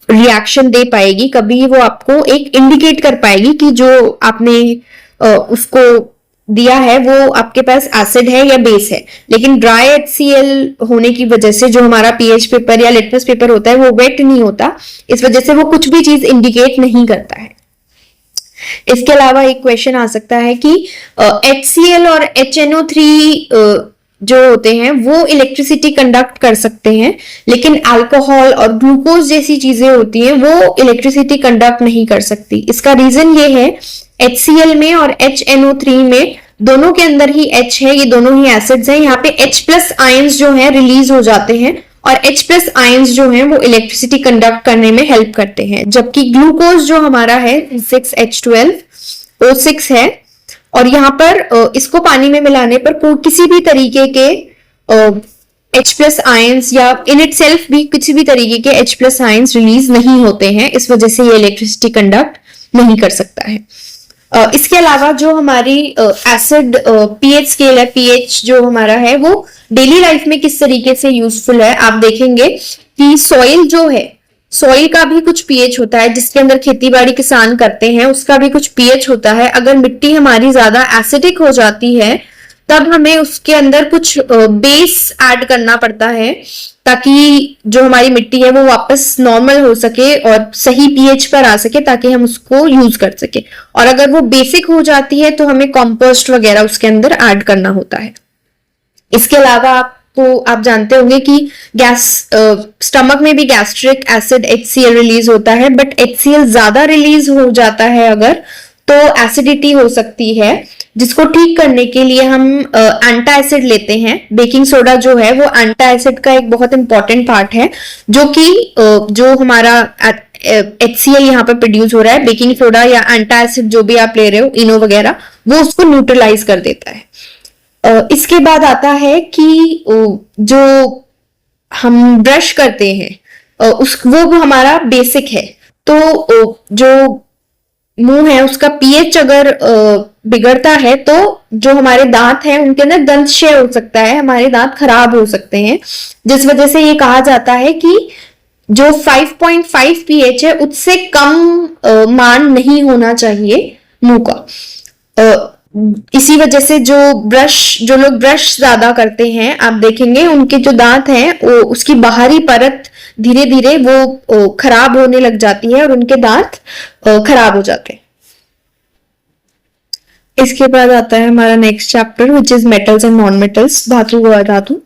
रिएक्शन दे पाएगी, कभी वो आपको एक इंडिकेट कर पाएगी कि जो आपने उसको दिया है वो आपके पास एसिड है या बेस है। लेकिन ड्राई HCl होने की वजह से जो हमारा पीएच पेपर या लिटमस पेपर होता है वो वेट नहीं होता, इस वजह से वो कुछ भी चीज इंडिकेट नहीं करता है। इसके अलावा एक क्वेश्चन आ सकता है कि HCl और HNO3 जो होते हैं वो इलेक्ट्रिसिटी कंडक्ट कर सकते हैं, लेकिन अल्कोहल और ग्लूकोज जैसी चीजें होती हैं वो इलेक्ट्रिसिटी कंडक्ट नहीं कर सकती। इसका रीजन ये है, HCl में और HNO3 में दोनों के अंदर ही H है, ये दोनों ही एसिड्स हैं, यहाँ पे H+ आयंस जो हैं रिलीज हो जाते हैं, और H+ आयंस जो हैं वो इलेक्ट्रिसिटी कंडक्ट करने में हेल्प करते हैं, जबकि ग्लूकोज जो हमारा है 6H12O6 है, और यहाँ पर इसको पानी में मिलाने पर किसी भी तरीके के H+ आयंस या इन इटसेल्फ भी किसी भी तरीके के H+ आयंस रिलीज नहीं होते हैं, इस वजह से ये इलेक्ट्रिसिटी कंडक्ट नहीं कर सकता है। इसके अलावा जो हमारी एसिड पीएच स्केल है, पीएच जो हमारा है वो डेली लाइफ में किस तरीके से यूजफुल है, आप देखेंगे कि सॉइल जो है, सॉइल का भी कुछ पीएच होता है, जिसके अंदर खेती बाड़ी किसान करते हैं उसका भी कुछ पीएच होता है। अगर मिट्टी हमारी ज्यादा एसिडिक हो जाती है तब हमें उसके अंदर कुछ बेस ऐड करना पड़ता है, ताकि जो हमारी मिट्टी है वो वापस नॉर्मल हो सके और सही पीएच पर आ सके, ताकि हम उसको यूज कर सके। और अगर वो बेसिक हो जाती है तो हमें कंपोस्ट वगैरह उसके अंदर ऐड करना होता है। इसके अलावा आप जानते होंगे कि गैस स्टमक में भी गैस्ट्रिक एसिड HCl रिलीज होता है, बट HCl ज्यादा रिलीज हो जाता है अगर तो एसिडिटी हो सकती है, जिसको ठीक करने के लिए हम एंटा एसिड लेते हैं। बेकिंग सोडा जो है वो एंटा एसिड का एक बहुत इंपॉर्टेंट पार्ट है, जो कि जो हमारा HCl यहाँ पर प्रोड्यूस हो रहा है, बेकिंग सोडा या एंटा एसिड जो भी आप ले रहे हो, इनो वगैरह, वो उसको न्यूट्रलाइज कर देता है। इसके बाद आता है कि जो हम ब्रश करते हैं वो हमारा बेसिक है। तो जो मुंह है उसका पीएच अगर बिगड़ता है तो जो हमारे दांत हैं उनके अंदर दंत क्षय हो सकता है, हमारे दांत खराब हो सकते हैं, जिस वजह से ये कहा जाता है कि जो 5.5 पीएच है उससे कम मान नहीं होना चाहिए मुंह का। इसी वजह से जो लोग ब्रश ज्यादा करते हैं, आप देखेंगे उनके जो दांत हैं वो उसकी बाहरी परत धीरे धीरे वो खराब होने लग जाती है और उनके दांत खराब हो जाते हैं। इसके बाद आता है हमारा next chapter which is metals and non metals, धातु व अधातु।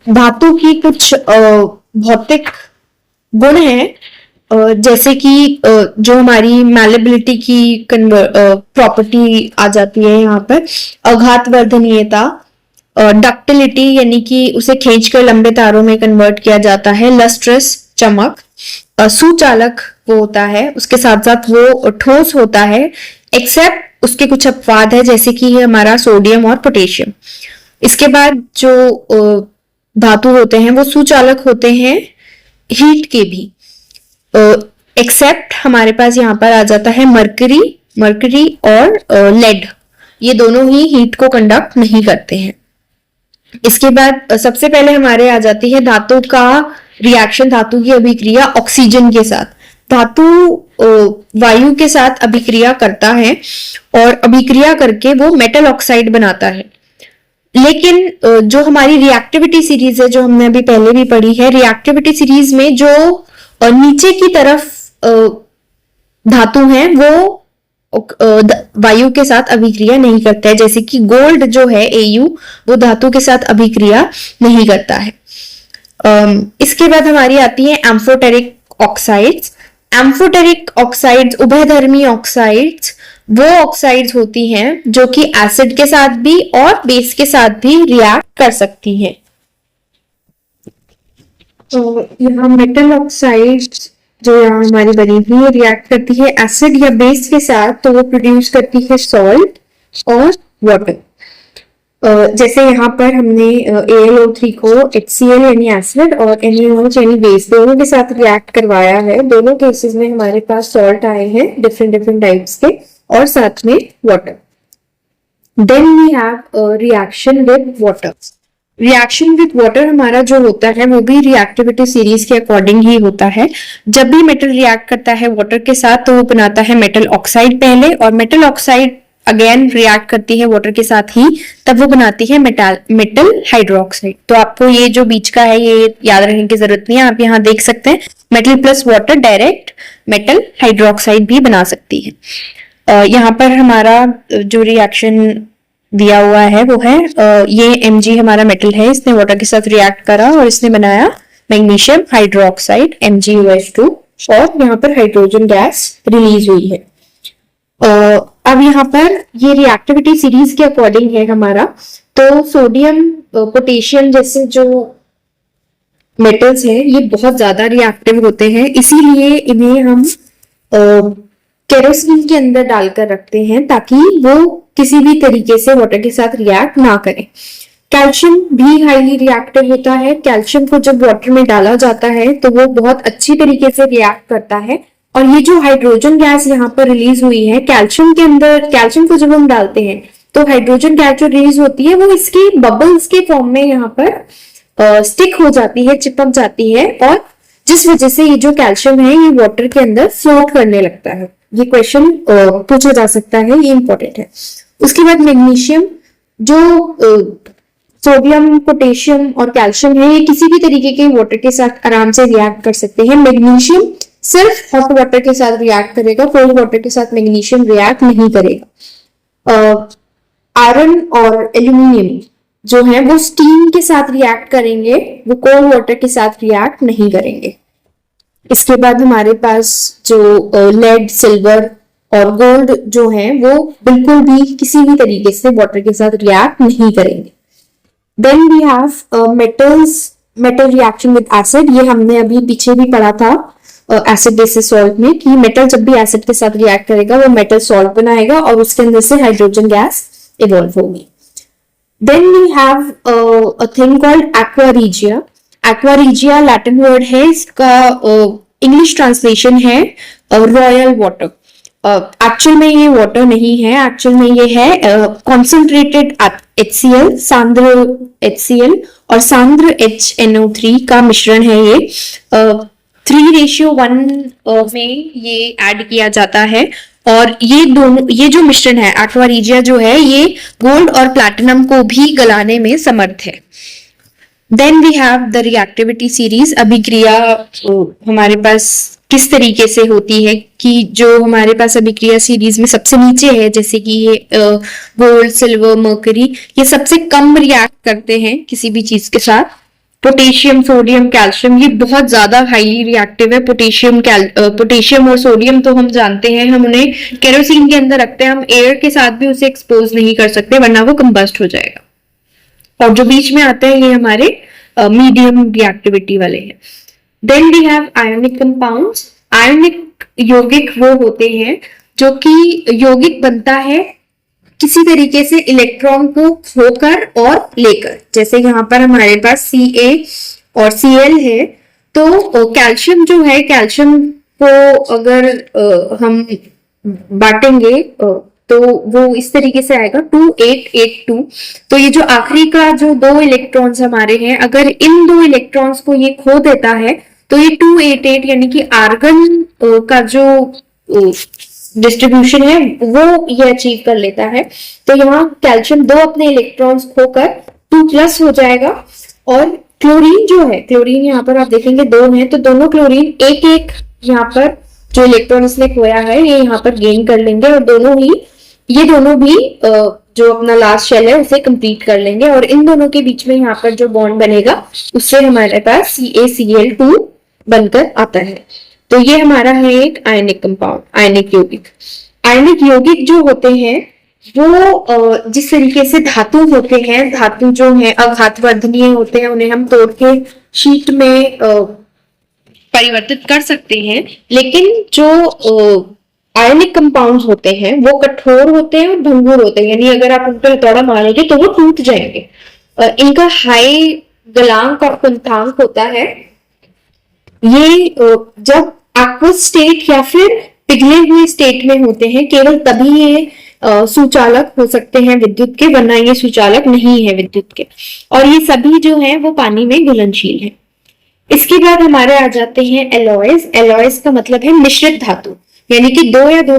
धातु की कुछ भौतिक गुण है, जैसे कि जो हमारी मैलेबिलिटी की प्रॉपर्टी आ जाती है यहाँ पर, आघात वर्धनीयता, डक्टिलिटी यानी कि उसे खींचकर लंबे तारों में कन्वर्ट किया जाता है, लस्ट्रस चमक, सुचालक वो होता है, उसके साथ साथ वो ठोस होता है, एक्सेप्ट उसके कुछ अपवाद है जैसे कि हमारा सोडियम और पोटेशियम। इसके बाद जो धातु होते हैं वो सुचालक होते हैं हीट के भी, एक्सेप्ट हमारे पास यहाँ पर आ जाता है मरकरी और लेड, ये दोनों ही हीट को कंडक्ट नहीं करते हैं। इसके बाद सबसे पहले हमारे आ जाती है धातु का रिएक्शन, धातु की अभिक्रिया ऑक्सीजन के साथ। धातु वायु के साथ अभिक्रिया करता है और अभिक्रिया करके वो मेटल ऑक्साइड बनाता है। लेकिन जो हमारी रिएक्टिविटी सीरीज है, जो हमने अभी पहले भी पढ़ी है, रिएक्टिविटी सीरीज में जो नीचे की तरफ धातु है वो वायु के साथ अभिक्रिया नहीं करता है, जैसे कि गोल्ड जो है Au वो धातु के साथ अभिक्रिया नहीं करता है। इसके बाद हमारी आती है एम्फोटेरिक ऑक्साइड्स। एम्फोटेरिक ऑक्साइड्स, उभयधर्मी ऑक्साइड्स, वो ऑक्साइड्स होती हैं जो कि एसिड के साथ भी और बेस के साथ भी रिएक्ट कर सकती हैं। तो यहाँ मेटल ऑक्साइड्स जो यहाँ हमारी बनी हुई है रिएक्ट करती है एसिड या बेस के साथ, तो वो प्रोड्यूस करती है सॉल्ट और वाटर। जैसे यहाँ पर हमने AlO3 को HCl यानी एसिड और NaOH यानी बेस दोनों के साथ रिएक्ट करवाया है। दोनों केसेस में हमारे पास सॉल्ट आए हैं डिफरेंट टाइप्स के और साथ में water. Then we have reaction with water. Reaction with water हमारा जो होता है वो भी रिएक्टिविटी सीरीज के अकॉर्डिंग ही होता है। जब भी मेटल रिएक्ट करता है वाटर के साथ तो वो बनाता है मेटल ऑक्साइड पहले, और मेटल ऑक्साइड अगेन रिएक्ट करती है वाटर के साथ ही, तब वो बनाती है मेटल हाइड्रोक्साइड। तो आपको ये जो बीच का है ये याद रखने की जरूरत नहीं है, आप यहाँ देख सकते हैं metal plus water direct metal hydroxide भी बना सकती है। यहाँ पर हमारा जो रिएक्शन दिया हुआ है वो है ये Mg हमारा मेटल है, इसने वाटर के साथ रिएक्ट करा और इसने बनाया मैग्नीशियम हाइड्रोक्साइड MgOH2 और यहाँ पर हाइड्रोजन गैस रिलीज हुई है। अब यहाँ पर ये रिएक्टिविटी सीरीज के अकॉर्डिंग है हमारा, तो सोडियम पोटेशियम जैसे जो मेटल्स हैं ये बहुत ज्यादा रिएक्टिव होते हैं, इसीलिए इन्हें हम केरोसिन के अंदर डालकर रखते हैं ताकि वो किसी भी तरीके से वाटर के साथ रिएक्ट ना करें। कैल्शियम भी हाईली रिएक्टिव होता है। कैल्शियम को जब वाटर में डाला जाता है तो वो बहुत अच्छी तरीके से रिएक्ट करता है, और ये जो हाइड्रोजन गैस यहाँ पर रिलीज हुई है कैल्शियम के अंदर, कैल्शियम को जब हम डालते हैं तो हाइड्रोजन गैस जो रिलीज होती है वो इसके बबल्स के फॉर्म में यहाँ पर स्टिक हो जाती है, चिपक जाती है, और जिस वजह से ये जो कैल्शियम है ये वाटर के अंदर फ्लोट करने लगता है। ये क्वेश्चन पूछा जा सकता है, ये इंपॉर्टेंट है। उसके बाद मैग्नीशियम जो सोडियम, पोटेशियम और कैल्शियम है, ये किसी भी तरीके के वाटर के साथ आराम से रिएक्ट कर सकते हैं। मैग्नीशियम सिर्फ हॉट वाटर के साथ रिएक्ट करेगा, कोल्ड वाटर के साथ मैग्नीशियम रिएक्ट नहीं करेगा। आयरन और एल्यूमिनियम जो है वो स्टीम के साथ रिएक्ट करेंगे, वो कोल्ड वाटर के साथ रिएक्ट नहीं करेंगे। इसके बाद हमारे पास जो लेड, सिल्वर और गोल्ड जो है वो बिल्कुल भी किसी भी तरीके से वाटर के साथ रिएक्ट नहीं करेंगे। Then we have metals, metal reaction with acid. ये हमने अभी पीछे भी पढ़ा था एसिड बेसिस सॉल्ट में कि मेटल जब भी एसिड के साथ रिएक्ट करेगा वो मेटल सॉल्ट बनाएगा और उसके अंदर से हाइड्रोजन गैस इवॉल्व होगी। Then we have a thing called aqua regia. Aqua regia Latin word है, इसका इंग्लिश ट्रांसलेशन है रॉयल वाटर। एक्चुअल में ये वाटर नहीं है, एक्चुअल में ये है कॉन्सेंट्रेटेड HCl, सांद्र HCl और सांद्र HNO3 का मिश्रण है। ये 3:1 में ये ऐड किया जाता है और ये दोनों, ये जो मिश्रण है एक्वा रीजिया जो है, ये गोल्ड और प्लैटिनम को भी गलाने में समर्थ है। Then we have the reactivity series. अभिक्रिया हमारे पास किस तरीके से होती है कि जो हमारे पास अभिक्रिया सीरीज में सबसे नीचे है, जैसे कि ये गोल्ड, सिल्वर, मर्करी, ये सबसे कम रिएक्ट करते हैं किसी भी चीज के साथ। पोटेशियम, सोडियम, कैल्शियम, ये बहुत ज्यादा हाईली रिएक्टिव है। पोटेशियम और सोडियम तो हम जानते हैं, हम उन्हें केरोसिन के अंदर रखते हैं, हम एयर के साथ भी उसे एक्सपोज नहीं कर सकते वरना वो कंबस्ट हो जाएगा। और जो बीच में आते हैं ये हमारे मीडियम रिएक्टिविटी वाले हैं। Then we have ionic compounds. Ionic यौगिक वो होते हैं जो कि यौगिक बनता है किसी तरीके से इलेक्ट्रॉन को खोकर और लेकर, जैसे यहाँ पर हमारे पास Ca और Cl है। तो कैल्शियम जो है, कैल्शियम को अगर हम बांटेंगे तो वो इस तरीके से आएगा 2882। तो ये जो आखिरी का जो 2 इलेक्ट्रॉन्स हमारे हैं, अगर इन 2 इलेक्ट्रॉन्स को ये खो देता है तो ये 288 यानी कि आर्गन का जो डिस्ट्रीब्यूशन है वो ये अचीव कर लेता है। तो यहाँ कैल्शियम 2 अपने इलेक्ट्रॉन्स खोकर 2+ हो जाएगा। और क्लोरीन जो है, क्लोरीन यहाँ पर आप देखेंगे 2 हैं, तो दोनों क्लोरीन एक यहाँ पर जो इलेक्ट्रॉन इसने खोया है ये यहाँ पर गेन कर लेंगे और ये दोनों भी जो अपना लास्ट शेल है उसे कंप्लीट कर लेंगे और इन दोनों के बीच में यहाँ पर जो बॉन्ड बनेगा उससे हमारे पास CaCl2 बनकर आता है। तो ये हमारा है एक आयनिक कंपाउंड, आयनिक यौगिक। आयनिक यौगिक जो होते हैं वो जिस तरीके से धातु होते हैं, धातु जो है अघातवर्धनीय होते हैं, उन्हें हम तोड़ के शीट में परिवर्तित कर सकते हैं। लेकिन जो आयनिक कंपाउंड्स होते हैं वो कठोर होते हैं और भंगुर होते हैं, यानी अगर आप उन पर हथौड़ा मारोगे तो वो टूट जाएंगे। इनका हाई गलांक और कुंथांक होता है। ये जब एक्वस स्टेट या फिर पिघले हुए स्टेट में होते हैं केवल तभी ये सुचालक हो सकते हैं विद्युत के, वरना ये सुचालक नहीं है विद्युत के। और ये सभी जो है वो पानी में घुलनशील है। इसके बाद हमारे आ जाते हैं एलॉयज। एलॉयज का मतलब है मिश्रित धातु, यानी कि 2 या 2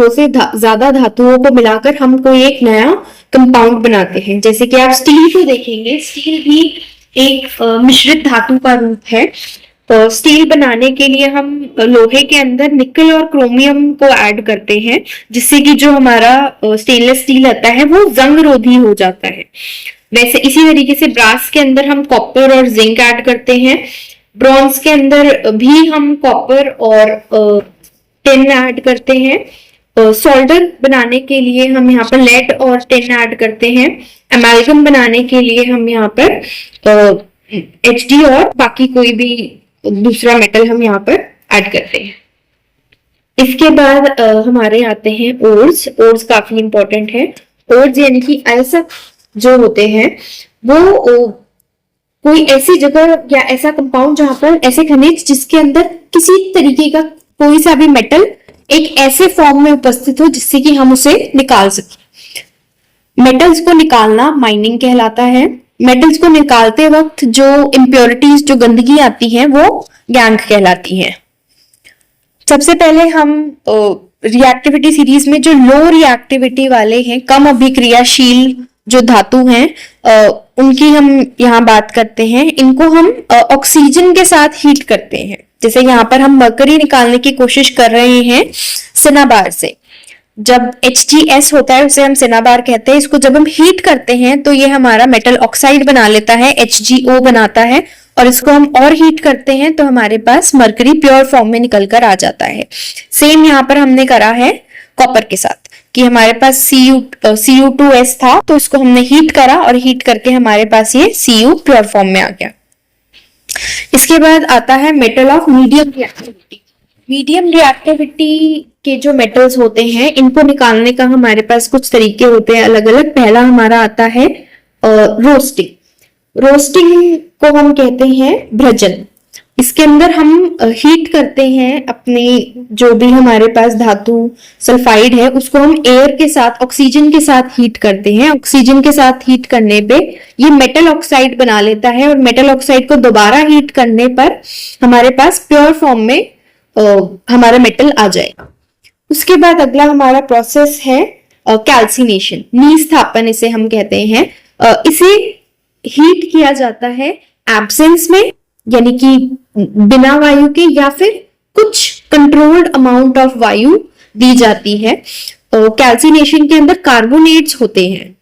से ज्यादा धातुओं को मिलाकर हम कोई एक नया कंपाउंड बनाते हैं। जैसे कि आप स्टील को देखेंगे, स्टील भी एक मिश्रित धातु का रूप है। तो स्टील बनाने के लिए हम लोहे के अंदर निकल और क्रोमियम को ऐड करते हैं, जिससे कि जो हमारा स्टेनलेस स्टील आता है वो जंग रोधी हो जाता है। वैसे इसी तरीके से ब्रास के अंदर हम कॉपर और जिंक ऐड करते हैं। ब्रॉन्ज के अंदर भी हम कॉपर और टिन ऐड करते हैं। सोल्डर बनाने के लिए हम यहाँ पर लेड और टिन ऐड करते हैं। एमाल्गम बनाने के लिए हम यहाँ पर HD और बाकी कोई भी दूसरा मेटल हम यहाँ पर ऐड करते हैं। इसके बाद हमारे आते हैं ओर्स। ओर्स काफी इंपॉर्टेंट है। ओर्स यानी कि अयस्क जो होते हैं वो कोई ऐसी जगह या ऐसा कंपाउंड जहां पर ऐसे खनिज जिसके अंदर किसी तरीके का कोई सा भी मेटल एक ऐसे फॉर्म में उपस्थित हो जिससे कि हम उसे निकाल सकें। मेटल्स को निकालना माइनिंग कहलाता है। मेटल्स को निकालते वक्त जो इम्प्योरिटीज, जो गंदगी आती है वो गैंग कहलाती है। सबसे पहले हम रिएक्टिविटी सीरीज में जो लो रिएक्टिविटी वाले हैं, कम अभिक्रियाशील जो धातु हैं उनकी हम यहाँ बात करते हैं। इनको हम ऑक्सीजन के साथ हीट करते हैं। जैसे यहाँ पर हम मरकरी निकालने की कोशिश कर रहे हैं सिनाबार से। जब HgS होता है उसे हम सिनाबार कहते हैं। इसको जब हम हीट करते हैं तो ये हमारा मेटल ऑक्साइड बना लेता है, HgO बनाता है, और इसको हम और हीट करते हैं तो हमारे पास मरकरी प्योर फॉर्म में निकल कर आ जाता है। सेम यहाँ पर हमने करा है कॉपर के साथ कि हमारे पास Cu2S था तो इसको हमने हीट करा और हीट करके हमारे पास ये Cu प्योर फॉर्म में आ गया। इसके बाद आता है metal of medium reactivity. Medium reactivity के जो मेटल्स होते हैं इनको निकालने का हमारे पास कुछ तरीके होते हैं अलग अलग। पहला हमारा आता है रोस्टिंग। रोस्टिंग को हम कहते हैं भ्रजन। इसके अंदर हम हीट करते हैं अपने जो भी हमारे पास धातु सल्फाइड है उसको हम एयर के साथ, ऑक्सीजन के साथ हीट करते हैं। ऑक्सीजन के साथ हीट करने पे ये मेटल ऑक्साइड बना लेता है और मेटल ऑक्साइड को दोबारा हीट करने पर हमारे पास प्योर फॉर्म में हमारा मेटल आ जाएगा। उसके बाद अगला हमारा प्रोसेस है कैल्सिनेशन, निस्थापन इसे हम कहते हैं। इसे हीट किया जाता है एब्सेंस में, यानी कि बिना वायु के, या फिर कुछ कंट्रोल्ड अमाउंट ऑफ वायु दी जाती है। कैल्सिनेशन के अंदर कार्बोनेट्स होते हैं।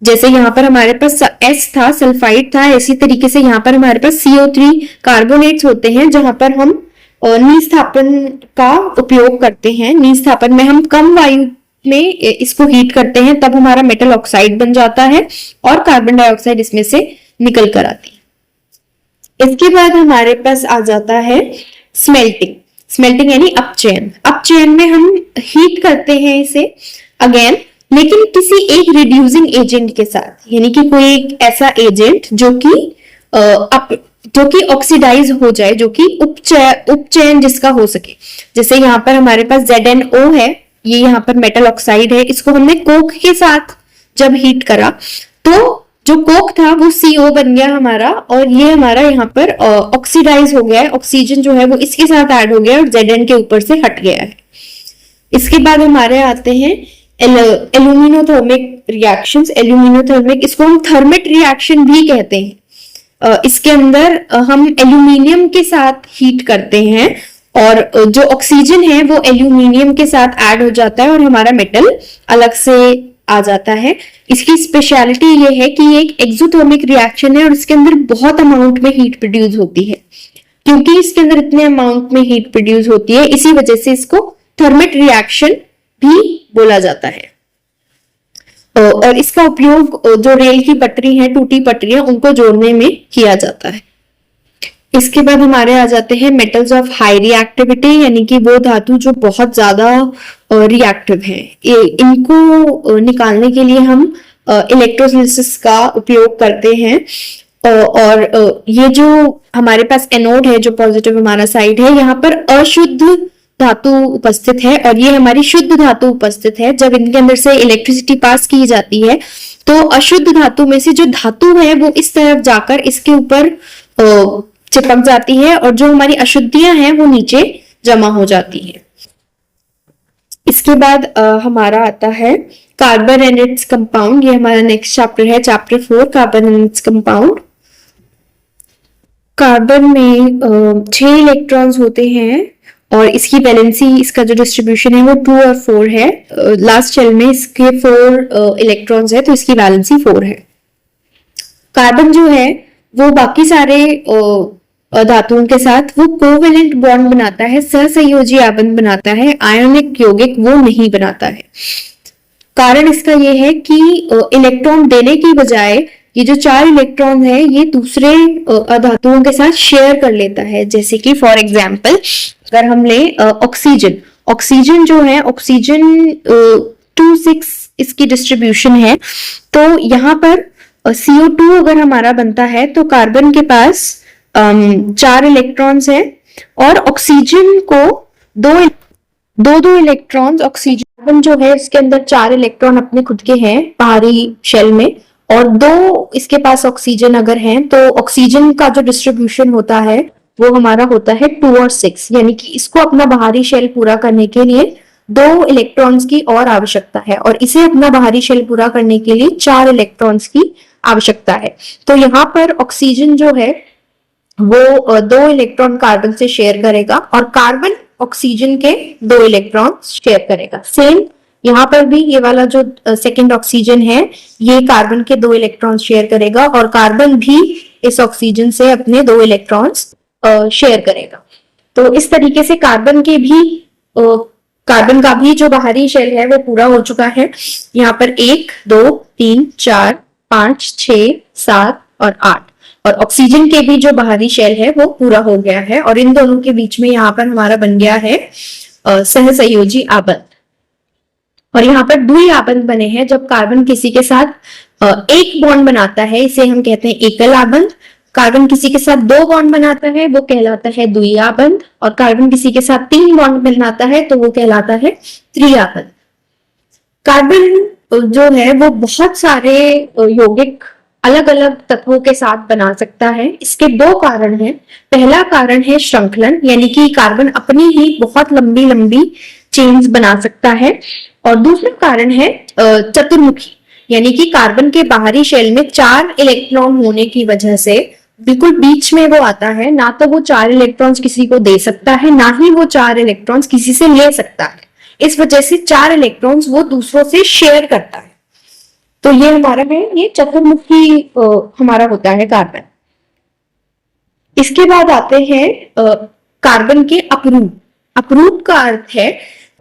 जैसे यहाँ पर हमारे पास S था, सल्फाइड था, इसी तरीके से यहाँ पर हमारे पास CO3 कार्बोनेट्स होते हैं जहां पर हम निस्थापन का उपयोग करते हैं। निस्थापन में हम कम वायु में इसको हीट करते हैं, तब हमारा मेटल ऑक्साइड बन जाता है और कार्बन डाइऑक्साइड इसमें से निकल कर आती है। इसके बाद हमारे पास आ जाता है स्मेल्टिंग। स्मेल्टिंग यानी अपचयन। अपचयन में हम हीट करते हैं इसे अगेन, लेकिन किसी एक रिड्यूसिंग एजेंट के साथ, यानी कि कोई एक ऐसा एजेंट जो कि ऑक्सीडाइज हो जाए, जो कि उपचयन जिसका हो सके। जैसे यहाँ पर हमारे पास ZnO है, ये यहाँ पर मेटल ऑक्साइड है, इसको हमने कोक के साथ जब हीट करा तो जो कोक था वो CO बन गया हमारा, और ये हमारा यहाँ पर ऑक्सीडाइज हो गया है। ऑक्सीजन जो है वो इसके साथ ऐड हो गया और Zn के ऊपर से हट गया है। इसके बाद हमारे आते हैं एल्यूमिनोथर्मिक रिएक्शंस। एल्यूमिनोथर्मिक, इसको हम थर्मिट रिएक्शन भी कहते हैं। इसके अंदर हम एल्यूमिनियम के साथ हीट करते हैं और जो ऑक्सीजन है वो एल्यूमिनियम के साथ ऐड हो जाता है और हमारा मेटल अलग से आ जाता है। इसकी स्पेशलिटी ये है कि ये एक एक्सोथर्मिक रिएक्शन है और इसके अंदर बहुत अमाउंट में हीट प्रोड्यूस होती है। क्योंकि इसके अंदर इतने अमाउंट में हीट प्रोड्यूस होती है, इसी वजह से इसको थर्मिट रिएक्शन भी बोला जाता है। और इसका उपयोग जो रेल की पटरी है, टूटी पटरियां, उनको जोड़ने में किया जाता है। इसके बाद हमारे आ जाते हैं मेटल्स ऑफ हाई रिएक्टिविटी, यानी कि वो धातु जो बहुत ज्यादा रिएक्टिव है। इनको निकालने के लिए हम इलेक्ट्रोलिसिस का उपयोग करते हैं। और ये जो हमारे पास एनोड है, जो पॉजिटिव हमारा साइड है, यहाँ पर अशुद्ध धातु उपस्थित है और ये हमारी शुद्ध धातु उपस्थित है। जब इनके अंदर से इलेक्ट्रिसिटी पास की जाती है तो अशुद्ध धातु में से जो धातु है वो इस तरफ जाकर इसके ऊपर चिपक जाती है और जो हमारी अशुद्धियां हैं वो नीचे जमा हो जाती है। इसके बाद हमारा आता है कार्बन एंड इट्स कंपाउंड। ये हमारा नेक्स्ट चैप्टर है, chapter 4, carbon and its compound. Carbon में 6 इलेक्ट्रॉन्स होते हैं और इसकी वैलेंसी, इसका जो डिस्ट्रीब्यूशन है वो 2 और 4 है। लास्ट शेल में इसके 4 इलेक्ट्रॉन्स है तो इसकी वैलेंसी 4 है। कार्बन जो है वो बाकी सारे धातुओं के साथ वो कोवेलेंट बॉन्ड बनाता है, सहसंयोजी आबंध बनाता है, आयनिक यौगिक वो नहीं बनाता है। कारण इसका ये है कि इलेक्ट्रॉन देने की बजाय ये जो 4 इलेक्ट्रॉन है ये दूसरे धातुओं के साथ शेयर कर लेता है। जैसे कि फॉर एग्जाम्पल अगर हम ले ऑक्सीजन, ऑक्सीजन जो है, ऑक्सीजन 2-6 इसकी डिस्ट्रीब्यूशन है। तो यहाँ पर CO2 अगर हमारा बनता है तो कार्बन के पास 4 इलेक्ट्रॉन्स है और ऑक्सीजन को दो इलेक्ट्रॉन्स, ऑक्सीजन जो है इसके अंदर 4 इलेक्ट्रॉन अपने खुद के हैं बाहरी शेल में और 2 इसके पास ऑक्सीजन अगर हैं तो ऑक्सीजन का जो डिस्ट्रीब्यूशन होता है वो हमारा होता है 2 और 6, यानी कि इसको अपना बाहरी शेल पूरा करने के लिए 2 इलेक्ट्रॉन्स की और आवश्यकता है और इसे अपना बाहरी शेल पूरा करने के लिए 4 इलेक्ट्रॉन्स की आवश्यकता है। तो यहाँ पर ऑक्सीजन जो है वो 2 इलेक्ट्रॉन कार्बन से शेयर करेगा और कार्बन ऑक्सीजन के 2 इलेक्ट्रॉन शेयर करेगा। सेम यहाँ पर भी ये वाला जो सेकंड ऑक्सीजन है ये कार्बन के 2 इलेक्ट्रॉन शेयर करेगा और कार्बन भी इस ऑक्सीजन से अपने 2 इलेक्ट्रॉन्स शेयर करेगा। तो इस तरीके से कार्बन का भी जो बाहरी शेल है वो पूरा हो चुका है। यहाँ पर 1 2 3 4 5 6 7 और 8 और ऑक्सीजन के भी जो बाहरी शेल है वो पूरा हो गया है और इन दोनों के बीच में यहाँ पर हमारा बन गया है सहसंयोजी आबंध। और यहाँ पर द्वि आबंध बने हैं। जब कार्बन किसी के साथ एक बॉन्ड बनाता है इसे हम कहते हैं एकल आबंध। कार्बन किसी के साथ 2 बॉन्ड बनाता है वो कहलाता है द्वि आबंध और कार्बन किसी के साथ 3 बॉन्ड बनाता है तो वो कहलाता है त्रिआबंध। कार्बन जो है वो बहुत सारे यौगिक अलग अलग तत्वों के साथ बना सकता है। इसके 2 कारण हैं। पहला कारण है श्रृंखलन, यानी कि कार्बन अपनी ही बहुत लंबी लंबी चेन्स बना सकता है और दूसरा कारण है चतुर्मुखी, यानी कि कार्बन के बाहरी शेल में 4 इलेक्ट्रॉन होने की वजह से बिल्कुल बीच में वो आता है। ना तो वो 4 इलेक्ट्रॉन्स किसी को दे सकता है ना ही वो 4 इलेक्ट्रॉन्स किसी से ले सकता है। इस वजह से 4 इलेक्ट्रॉन्स वो दूसरों से शेयर करता है। तो ये हमारा है, ये चतुर्मुखी हमारा होता है कार्बन। इसके बाद आते हैं कार्बन के अपरूप। अपरूप का अर्थ है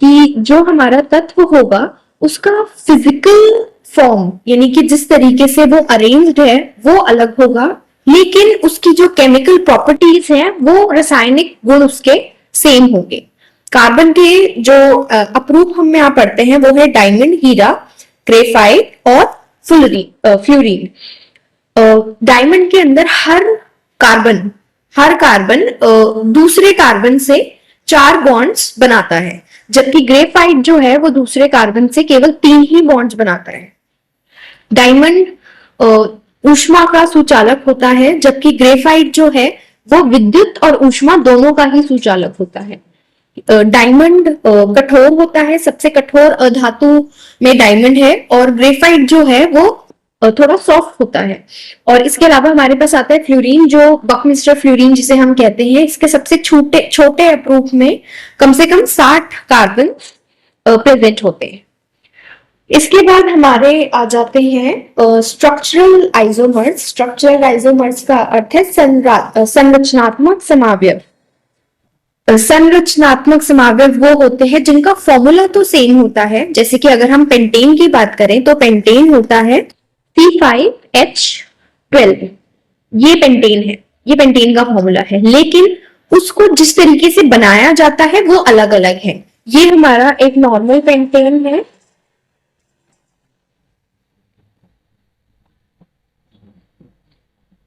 कि जो हमारा तत्व होगा उसका फिजिकल फॉर्म, यानी कि जिस तरीके से वो अरेंज्ड है वो अलग होगा, लेकिन उसकी जो केमिकल प्रॉपर्टीज हैं वो रासायनिक गुण उसके सेम होंगे। कार्बन के जो अपरूप हम यहाँ पढ़ते हैं वो है डायमंड, हीरा, ग्रेफाइट और फ्लोरीन। डायमंड के अंदर हर कार्बन दूसरे कार्बन से 4 बॉन्ड्स बनाता है, जबकि ग्रेफाइट जो है वो दूसरे कार्बन से केवल 3 ही बॉन्ड्स बनाता है। डायमंड ऊष्मा का सुचालक होता है, जबकि ग्रेफाइट जो है वो विद्युत और ऊष्मा दोनों का ही सुचालक होता है। डायमंड कठोर होता है, सबसे कठोर धातु में डायमंड है और ग्रेफाइट जो है वो थोड़ा सॉफ्ट होता है। और इसके अलावा हमारे पास आता है फ्लोरीन, जो बकमिस्टर फ्लोरीन जिसे हम कहते हैं। इसके सबसे छोटे अपरूप में कम से कम 60 कार्बन प्रेजेंट होते हैं। इसके बाद हमारे आ जाते हैं स्ट्रक्चरल आइसोमर्स। स्ट्रक्चरल आइसोमर्स का अर्थ है संरचनात्मक समावयव। संरचनात्मक समावयव वो होते हैं जिनका फॉर्मूला तो सेम होता है। जैसे कि अगर हम पेंटेन की बात करें तो पेंटेन होता है C5H12। ये पेंटेन है, ये पेंटेन का फॉर्मूला है, लेकिन उसको जिस तरीके से बनाया जाता है वो अलग अलग है। ये हमारा एक नॉर्मल पेंटेन है।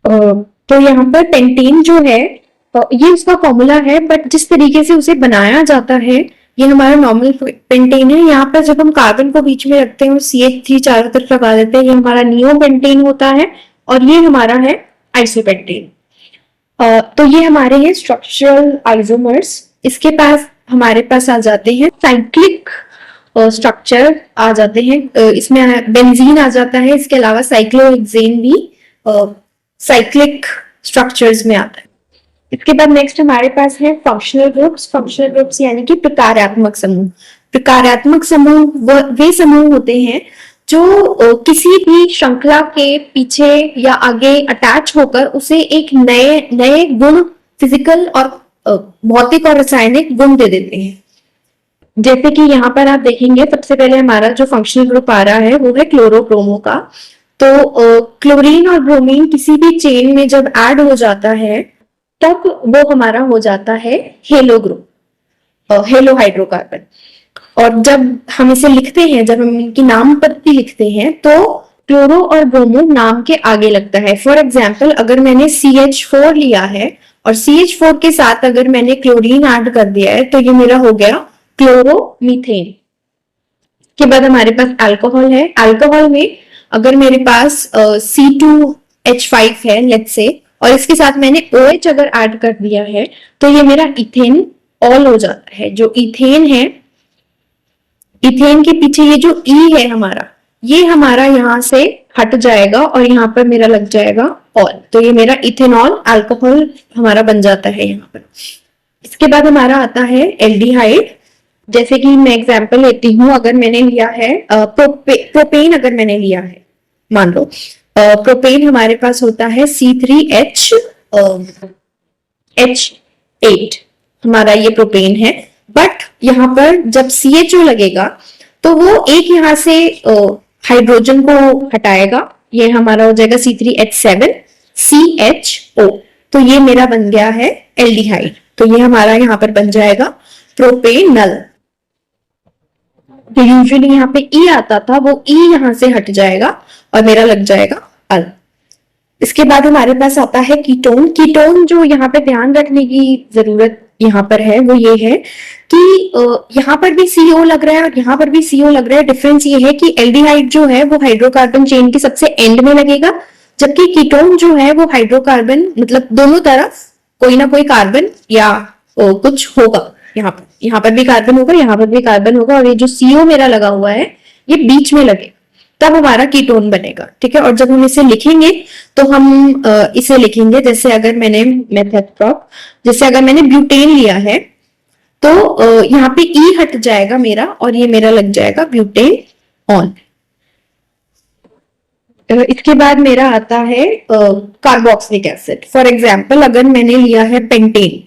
तो यहाँ पर पेंटेन जो है ये उसका फॉर्मूला है, बट जिस तरीके से उसे बनाया जाता है ये हमारा नॉर्मल पेंटेन है। यहाँ पर जब हम कार्बन को बीच में रखते हैं और CH3 चारों तरफ लगा देते हैं, ये हमारा नियो पेंटेन होता है और ये हमारा है आइसोपेंटेन। तो ये हमारे हैं स्ट्रक्चरल आइसोमर्स। इसके पास हमारे पास आ जाते हैं साइक्लिक स्ट्रक्चर आ जाते हैं। इसमें बेंजीन आ जाता है। इसके अलावा साइक्लोहेक्सेन भी साइक्लिक स्ट्रक्चर्स में आता है। इसके बाद नेक्स्ट हमारे पास है फंक्शनल ग्रुप्स। फंक्शनल ग्रुप्स यानी कि प्रकार्यात्मक समूह। प्रकार्यात्मक समूह वे समूह होते हैं जो किसी भी श्रृंखला के पीछे या आगे अटैच होकर उसे एक नए गुण, फिजिकल और भौतिक और रासायनिक गुण दे देते हैं। जैसे कि यहाँ पर आप देखेंगे, सबसे पहले हमारा जो फंक्शनल ग्रुप आ रहा है वो है क्लोरोब्रोमो का। तो क्लोरीन और ब्रोमीन किसी भी चेन में जब ऐड हो जाता है तब वो हमारा हो जाता है हेलो ग्रुप, हेलो हाइड्रोकार्बन। और जब हम इसे लिखते हैं, जब हम इनकी नाम पत्ती लिखते हैं तो क्लोरो और ब्रोमो नाम के आगे लगता है। फॉर एग्जाम्पल, अगर मैंने CH4 लिया है और CH4 के साथ अगर मैंने क्लोरीन ऐड कर दिया है तो ये मेरा हो गया क्लोरोमीथेन। के बाद हमारे पास अल्कोहल है। अल्कोहल में अगर मेरे पास C2H5 है लेट्स से, और इसके साथ मैंने OH अगर ऐड कर दिया है तो ये मेरा इथेन ऑल हो जाता है। जो इथेन है इथेन के पीछे ये जो ई है हमारा, ये हमारा यहाँ से हट जाएगा और यहाँ पर मेरा लग जाएगा ऑल, तो ये मेरा इथेनॉल अल्कोहल हमारा बन जाता है यहाँ पर। इसके बाद हमारा आता है एल्डिहाइड। जैसे कि मैं एग्जांपल लेती हूँ, अगर मैंने लिया है प्रोपेन, अगर मैंने लिया है, मान लो प्रोपेन हमारे पास होता है C3H8, हमारा ये प्रोपेन है। बट यहाँ पर जब CHO लगेगा तो वो एक यहाँ से हाइड्रोजन को हटाएगा, ये हमारा हो जाएगा C3H7CHO, तो ये मेरा बन गया है एल्डिहाइड। तो ये हमारा यहाँ पर बन जाएगा प्रोपेनल। तो यूजुअली यहाँ पे ई आता था, वो ई यहाँ से हट जाएगा और मेरा लग जाएगा अल। इसके बाद हमारे पास आता है कीटोन। कीटोन जो यहाँ पे ध्यान रखने की जरूरत यहाँ पर है वो ये है कि यहाँ पर भी CO लग रहा है और यहाँ पर भी CO लग रहा है। डिफरेंस ये है कि एल्डिहाइड जो है वो हाइड्रोकार्बन चेन के सबसे एंड में लगेगा, जबकि कीटोन जो है वो हाइड्रोकार्बन मतलब दोनों तरफ कोई ना कोई कार्बन या कुछ होगा। यहाँ पर भी कार्बन होगा, यहाँ पर भी कार्बन होगा, और ये जो CO मेरा लगा हुआ है ये बीच में लगे, तब हमारा कीटोन बनेगा। ठीक है, और जब हम इसे लिखेंगे तो हम इसे लिखेंगे जैसे अगर मैंने जैसे अगर मैंने ब्यूटेन लिया है तो यहाँ पे ई हट जाएगा मेरा और ये मेरा लग जाएगा ब्यूटेन ऑन। इसके बाद मेरा आता है कार्बोक्सिलिक एसिड। फॉर एग्जाम्पल अगर मैंने लिया है पेंटेन,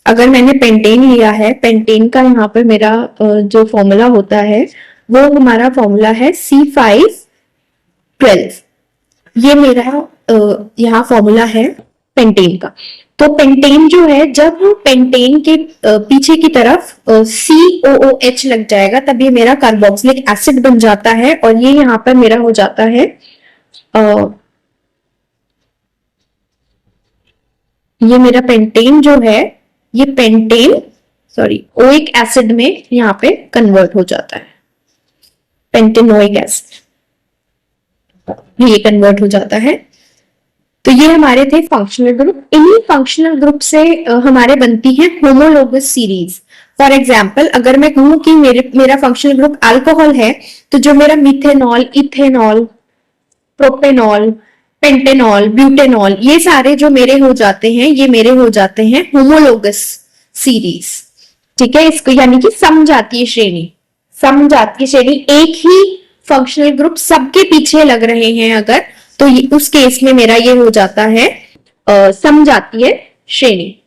अगर मैंने पेंटेन लिया है, पेंटेन का यहाँ पर मेरा जो फॉर्मूला होता है वो हमारा फॉर्मूला है C512। ये मेरा यहाँ फॉर्मूला है पेंटेन का। तो पेंटेन जो है, जब पेंटेन के पीछे की तरफ COOH लग जाएगा तब ये मेरा कार्बोक्सिलिक एसिड बन जाता है, और ये यहाँ पर मेरा हो जाता है ये मेरा पेंटेन जो है ये पेंटेन ओइक एसिड में यहाँ पे कन्वर्ट हो जाता है, पेंटेनोइक एसिड ये कन्वर्ट हो जाता है। तो ये हमारे थे फंक्शनल ग्रुप। इन्हीं फंक्शनल ग्रुप से हमारे बनती है होमोलोगस सीरीज। फॉर एग्जाम्पल अगर मैं कहूं कि मेरा फंक्शनल ग्रुप अल्कोहल है, तो जो मेरा methanol, ethanol, propanol, pentanol, butanol, ये सारे जो मेरे हो जाते हैं, ये मेरे हो जाते हैं होमोलोगस सीरीज। ठीक है, इसको यानी कि समजातीय श्रेणी। समजातीय श्रेणी, एक ही फंक्शनल ग्रुप सबके पीछे लग रहे हैं अगर, तो उस केस में मेरा ये हो जाता है समजातीय श्रेणी।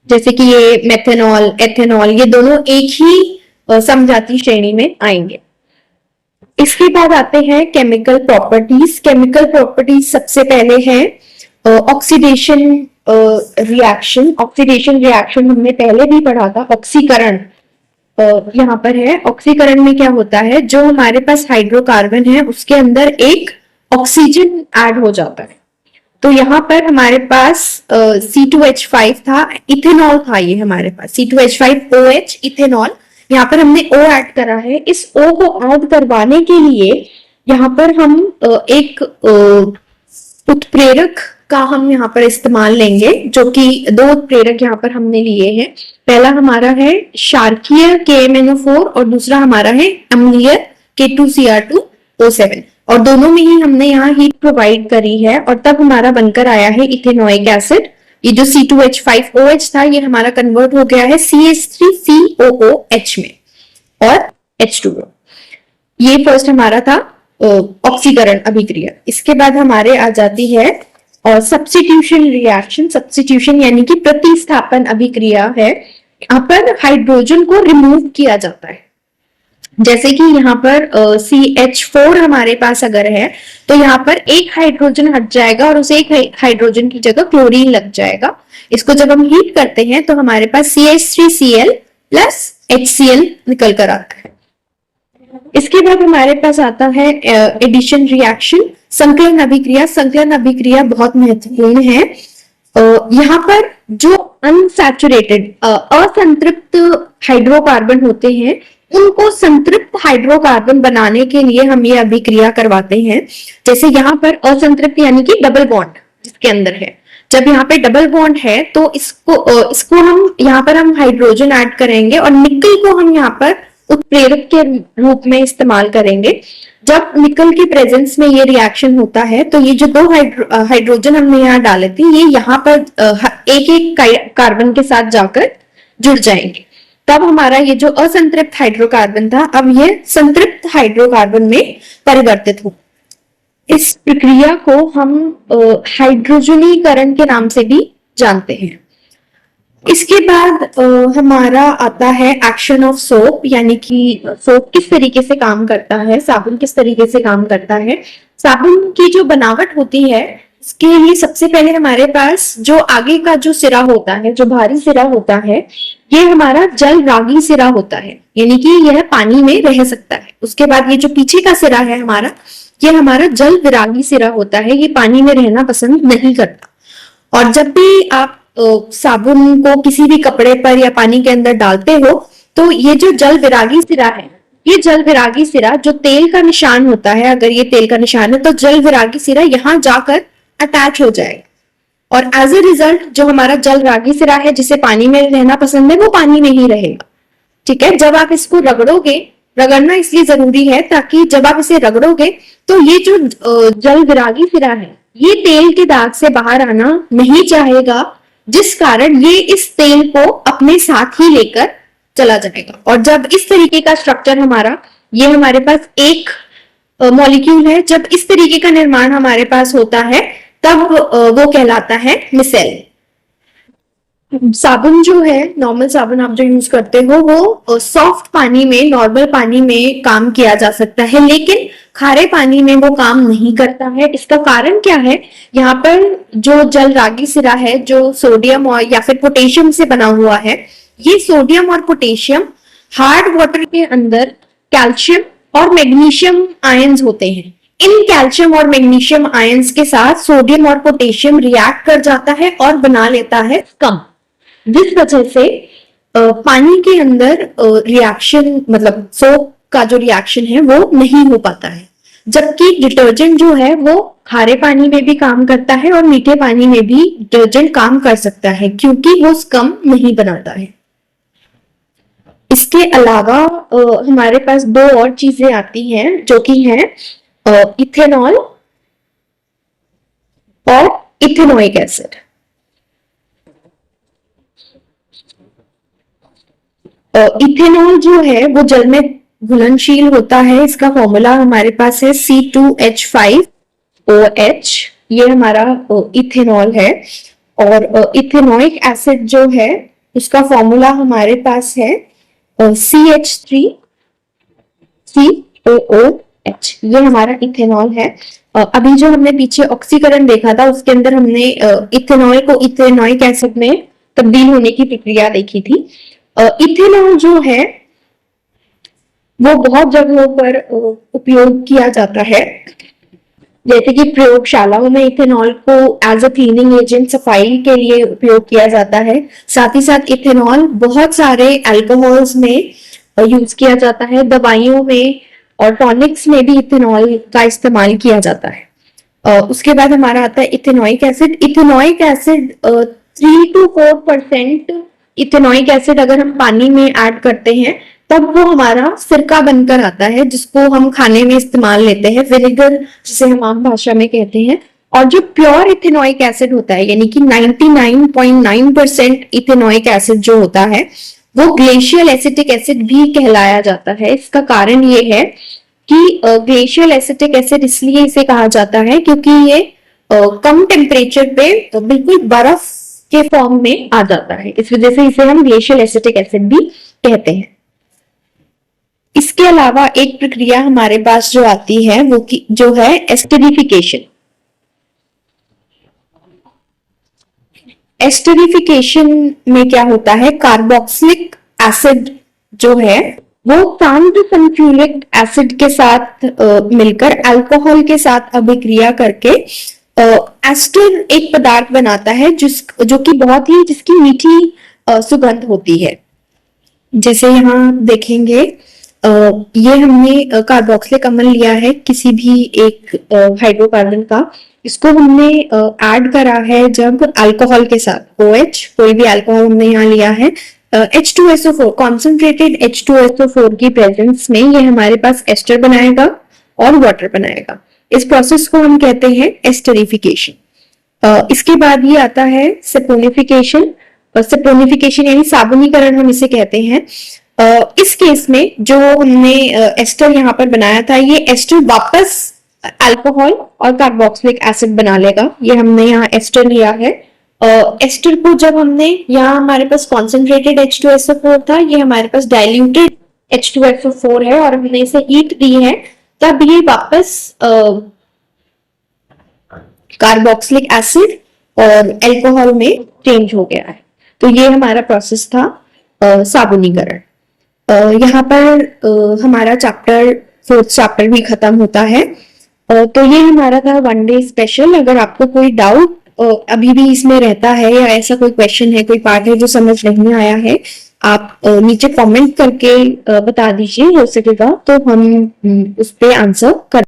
जैसे कि ये मेथेनॉल, एथेनॉल, ये दोनों एक ही समजातीय श्रेणी में आएंगे। इसके बाद आते हैं केमिकल प्रॉपर्टीज। केमिकल प्रॉपर्टीज सबसे पहले है ऑक्सीडेशन रिएक्शन। ऑक्सीडेशन रिएक्शन हमने पहले भी पढ़ा था। ऑक्सीकरण यहाँ पर है। ऑक्सीकरण में क्या होता है, जो हमारे पास हाइड्रोकार्बन है उसके अंदर एक ऑक्सीजन ऐड हो जाता है। तो यहाँ पर हमारे पास C2H5 था, इथेनॉल था ये हमारे पास, C2H5OH इथेनॉल। यहाँ पर हमने O ऐड करा है। इस O को ऐड करवाने के लिए यहाँ पर हम एक उत्प्रेरक का हम यहाँ पर इस्तेमाल लेंगे, जो कि दो उत्प्रेरक यहाँ पर हमने लिए हैं। पहला हमारा है क्षारकीय KMnO4 और दूसरा हमारा है अम्लीय K2Cr2O7, और दोनों में ही हमने यहाँ हीट प्रोवाइड करी है और तब हमारा बनकर आया है इथेनोइक एसिड। ये जो C2H5OH था ये हमारा कन्वर्ट हो गया है CH3COOH में और H2O। ये फर्स्ट हमारा था ऑक्सीकरण अभिक्रिया। इसके बाद हमारे आ जाती है और सब्स्टिट्यूशन रिएक्शन। सब्स्टिट्यूशन यानी कि प्रतिस्थापन अभिक्रिया है। यहाँ पर हाइड्रोजन को रिमूव किया जाता है। जैसे कि यहाँ पर CH4 हमारे पास अगर है तो यहाँ पर एक हाइड्रोजन हट जाएगा और उस एक हाइड्रोजन की जगह क्लोरीन लग जाएगा। इसको जब हम हीट करते हैं तो हमारे पास CH3Cl प्लस HCl निकल कर आता है। इसके बाद हमारे पास आता है एडिशन रिएक्शन, संकलन अभिक्रिया। संकलन अभिक्रिया बहुत महत्वपूर्ण है। यहाँ पर जो अनसैचुरेटेड असंतृप्त हाइड्रोकार्बन होते हैं उनको संतृप्त हाइड्रोकार्बन बनाने के लिए हम ये अभिक्रिया करवाते हैं। जैसे यहाँ पर असंतृप्त यानी कि डबल बॉन्ड जिसके अंदर है, जब यहाँ पे डबल बॉन्ड है तो इसको हम यहाँ पर हम हाइड्रोजन ऐड करेंगे और निकल को हम यहाँ पर उत्प्रेरक के रूप में इस्तेमाल करेंगे। जब निकल की प्रेजेंस में ये रिएक्शन होता है तो ये जो दो हाइड्रोजन हमने यहाँ डाले थे ये यहाँ पर एक एक कार्बन के साथ जाकर जुड़ जाएंगे, तब हमारा ये जो असंतृप्त हाइड्रोकार्बन था अब ये संतृप्त हाइड्रोकार्बन में परिवर्तित हो। इस प्रक्रिया को हम हाइड्रोजनीकरण के नाम से भी जानते हैं। इसके बाद हमारा आता है एक्शन ऑफ सोप, यानी कि सोप किस तरीके से काम करता है, साबुन किस तरीके से काम करता है। साबुन की जो बनावट होती है इसके लिए सबसे पहले हमारे पास जो आगे का जो सिरा होता है, जो भारी सिरा होता है, ये हमारा जल रागी सिरा होता है, यानी कि यह पानी में रह सकता है। उसके बाद ये जो पीछे का सिरा है हमारा, ये हमारा जल विरागी सिरा होता है, ये पानी में रहना पसंद नहीं करता। और जब भी आप साबुन को किसी भी कपड़े पर या पानी के अंदर डालते हो तो ये जो जल विरागी सिरा है, ये जल विरागी सिरा जो तेल का निशान होता है, अगर ये तेल का निशान है तो जल विरागी सिरा यहाँ जाकर अटैच हो जाएगा और एज ए रिजल्ट जो हमारा जल रागी सिरा है जिसे पानी में रहना पसंद है वो पानी में ही रहेगा। ठीक है, जब आप इसको रगड़ोगे, रगड़ना इसलिए जरूरी है ताकि जब आप इसे रगड़ोगे तो ये जो जल विरागी सिरा है ये तेल के दाग से बाहर आना नहीं चाहेगा, जिस कारण ये इस तेल को अपने साथ ही लेकर चला जाएगा। और जब इस तरीके का स्ट्रक्चर हमारा, ये हमारे पास एक मॉलिक्यूल है, जब इस तरीके का निर्माण हमारे पास होता है तब वो कहलाता है मिसेल। साबुन जो है, नॉर्मल साबुन आप जो यूज करते हो वो सॉफ्ट पानी में, नॉर्मल पानी में काम किया जा सकता है, लेकिन खारे पानी में वो काम नहीं करता है। इसका कारण क्या है, यहाँ पर जो जल रागी सिरा है जो सोडियम और या फिर पोटेशियम से बना हुआ है, ये सोडियम और पोटेशियम हार्ड वाटर के अंदर कैल्शियम और मैग्नीशियम आयंस होते हैं। इन कैल्शियम और मैग्नीशियम आयंस के साथ सोडियम और पोटेशियम रिएक्ट कर जाता है और बना लेता है स्कम, जिस वजह से पानी के अंदर रिएक्शन, मतलब सोप का जो रिएक्शन है वो नहीं हो पाता है। जबकि डिटर्जेंट जो है वो खारे पानी में भी काम करता है और मीठे पानी में भी डिटर्जेंट काम कर सकता है, क्योंकि वो स्कम नहीं बनाता है। इसके अलावा हमारे पास दो और चीजें आती हैं जो कि हैं इथेनॉल और इथेनोइक एसिड। इथेनॉल जो है वो जल में घुलनशील होता है। इसका फॉर्मूला हमारे पास है C2H5OH, ये हमारा इथेनॉल है। और इथेनोइक एसिड जो है उसका फॉर्मूला हमारे पास है CH3COOH, ये हमारा इथेनॉल है। अभी जो हमने पीछे ऑक्सीकरण देखा था उसके अंदर हमने इथेनॉल को इथेनोइक एसिड में तब्दील होने की प्रक्रिया देखी थी। इथेनॉल जो है वो बहुत जगहों पर उपयोग किया जाता है, जैसे कि प्रयोगशालाओं में इथेनॉल को एज अ क्लीनिंग एजेंट, सफाई के लिए उपयोग किया जाता है। साथ ही साथ इथेनॉल बहुत सारे अल्कोहल्स में यूज किया जाता है, दवाइयों में और टॉनिक्स में भी इथेनॉल का इस्तेमाल किया जाता है। उसके बाद हमारा आता है ethanoic acid. Ethanoic acid 3 to 4% ethanoic acid अगर हम पानी में ऐड करते हैं तब वो हमारा सिरका बनकर आता है, जिसको हम खाने में इस्तेमाल लेते हैं, विनेगर जिसे हम आम भाषा में कहते हैं। और जो प्योर इथेनोइक एसिड होता है, यानी कि 99.9% इथेनोइक एसिड जो होता है वो ग्लेशियल एसिटिक एसिड भी कहलाया जाता है। इसका कारण ये है कि ग्लेशियल एसिटिक एसिड इसलिए इसे कहा जाता है क्योंकि ये कम टेम्परेचर पे बिल्कुल बर्फ के फॉर्म में आ जाता है, इस वजह से इसे हम ग्लेशियल एसिटिक एसिड भी कहते हैं। इसके अलावा एक प्रक्रिया हमारे पास जो आती है वो जो है एस्टरिफिकेशन। एस्टरिफिकेशन में क्या होता है, कार्बोक्सिलिक एसिड जो है वो सांद्र सल्फ्यूरिक एसिड के साथ मिलकर अल्कोहल के साथ अभिक्रिया करके एस्टर एक पदार्थ बनाता है जो कि बहुत ही जिसकी मीठी सुगंध होती है। जैसे यहाँ देखेंगे ये हमने कार्बोक्सिलिक अम्ल लिया है किसी भी एक हाइड्रोकार्बन का, इसको हमने ऐड करा है जब अल्कोहल के साथ OH, कोई भी अल्कोहल हमने यहाँ लिया है, H2SO4 कॉन्सेंट्रेटेड H2SO4 की प्रेजेंस में ये हमारे पास एस्टर बनाएगा और वाटर बनाएगा। इस प्रोसेस को हम कहते हैं एस्टरिफिकेशन। इसके बाद ये आता है सेपोनिफिकेशन। सेपोनिफिकेशन यानी साबुनीकरण हम इसे कहते हैं। इस केस में जो हमने एस्टर यहाँ पर बनाया था, ये एस्टर वापस अल्कोहल और कार्बोक्सिलिक एसिड बना लेगा। ये हमने यहाँ एस्टर लिया है। एस्टर को जब हमने, यहाँ हमारे पास कॉन्सेंट्रेटेड H2SO4 था, ये हमारे पास डाइल्यूटेड H2SO4 है और हमने इसे हीट दी है, तब ये वापस कार्बोक्सिलिक एसिड और अल्कोहल में चेंज हो गया है। तो ये हमारा प्रोसेस था साबुनीकरण। यहाँ पर हमारा चैप्टर 4th चैप्टर भी खत्म होता है। तो ये हमारा था 1 डे स्पेशल। अगर आपको कोई डाउट अभी भी इसमें रहता है या ऐसा कोई क्वेश्चन है, कोई पार्ट है जो समझ नहीं आया है, आप नीचे कमेंट करके बता दीजिए, हो सकेगा तो हम उस पे आंसर कर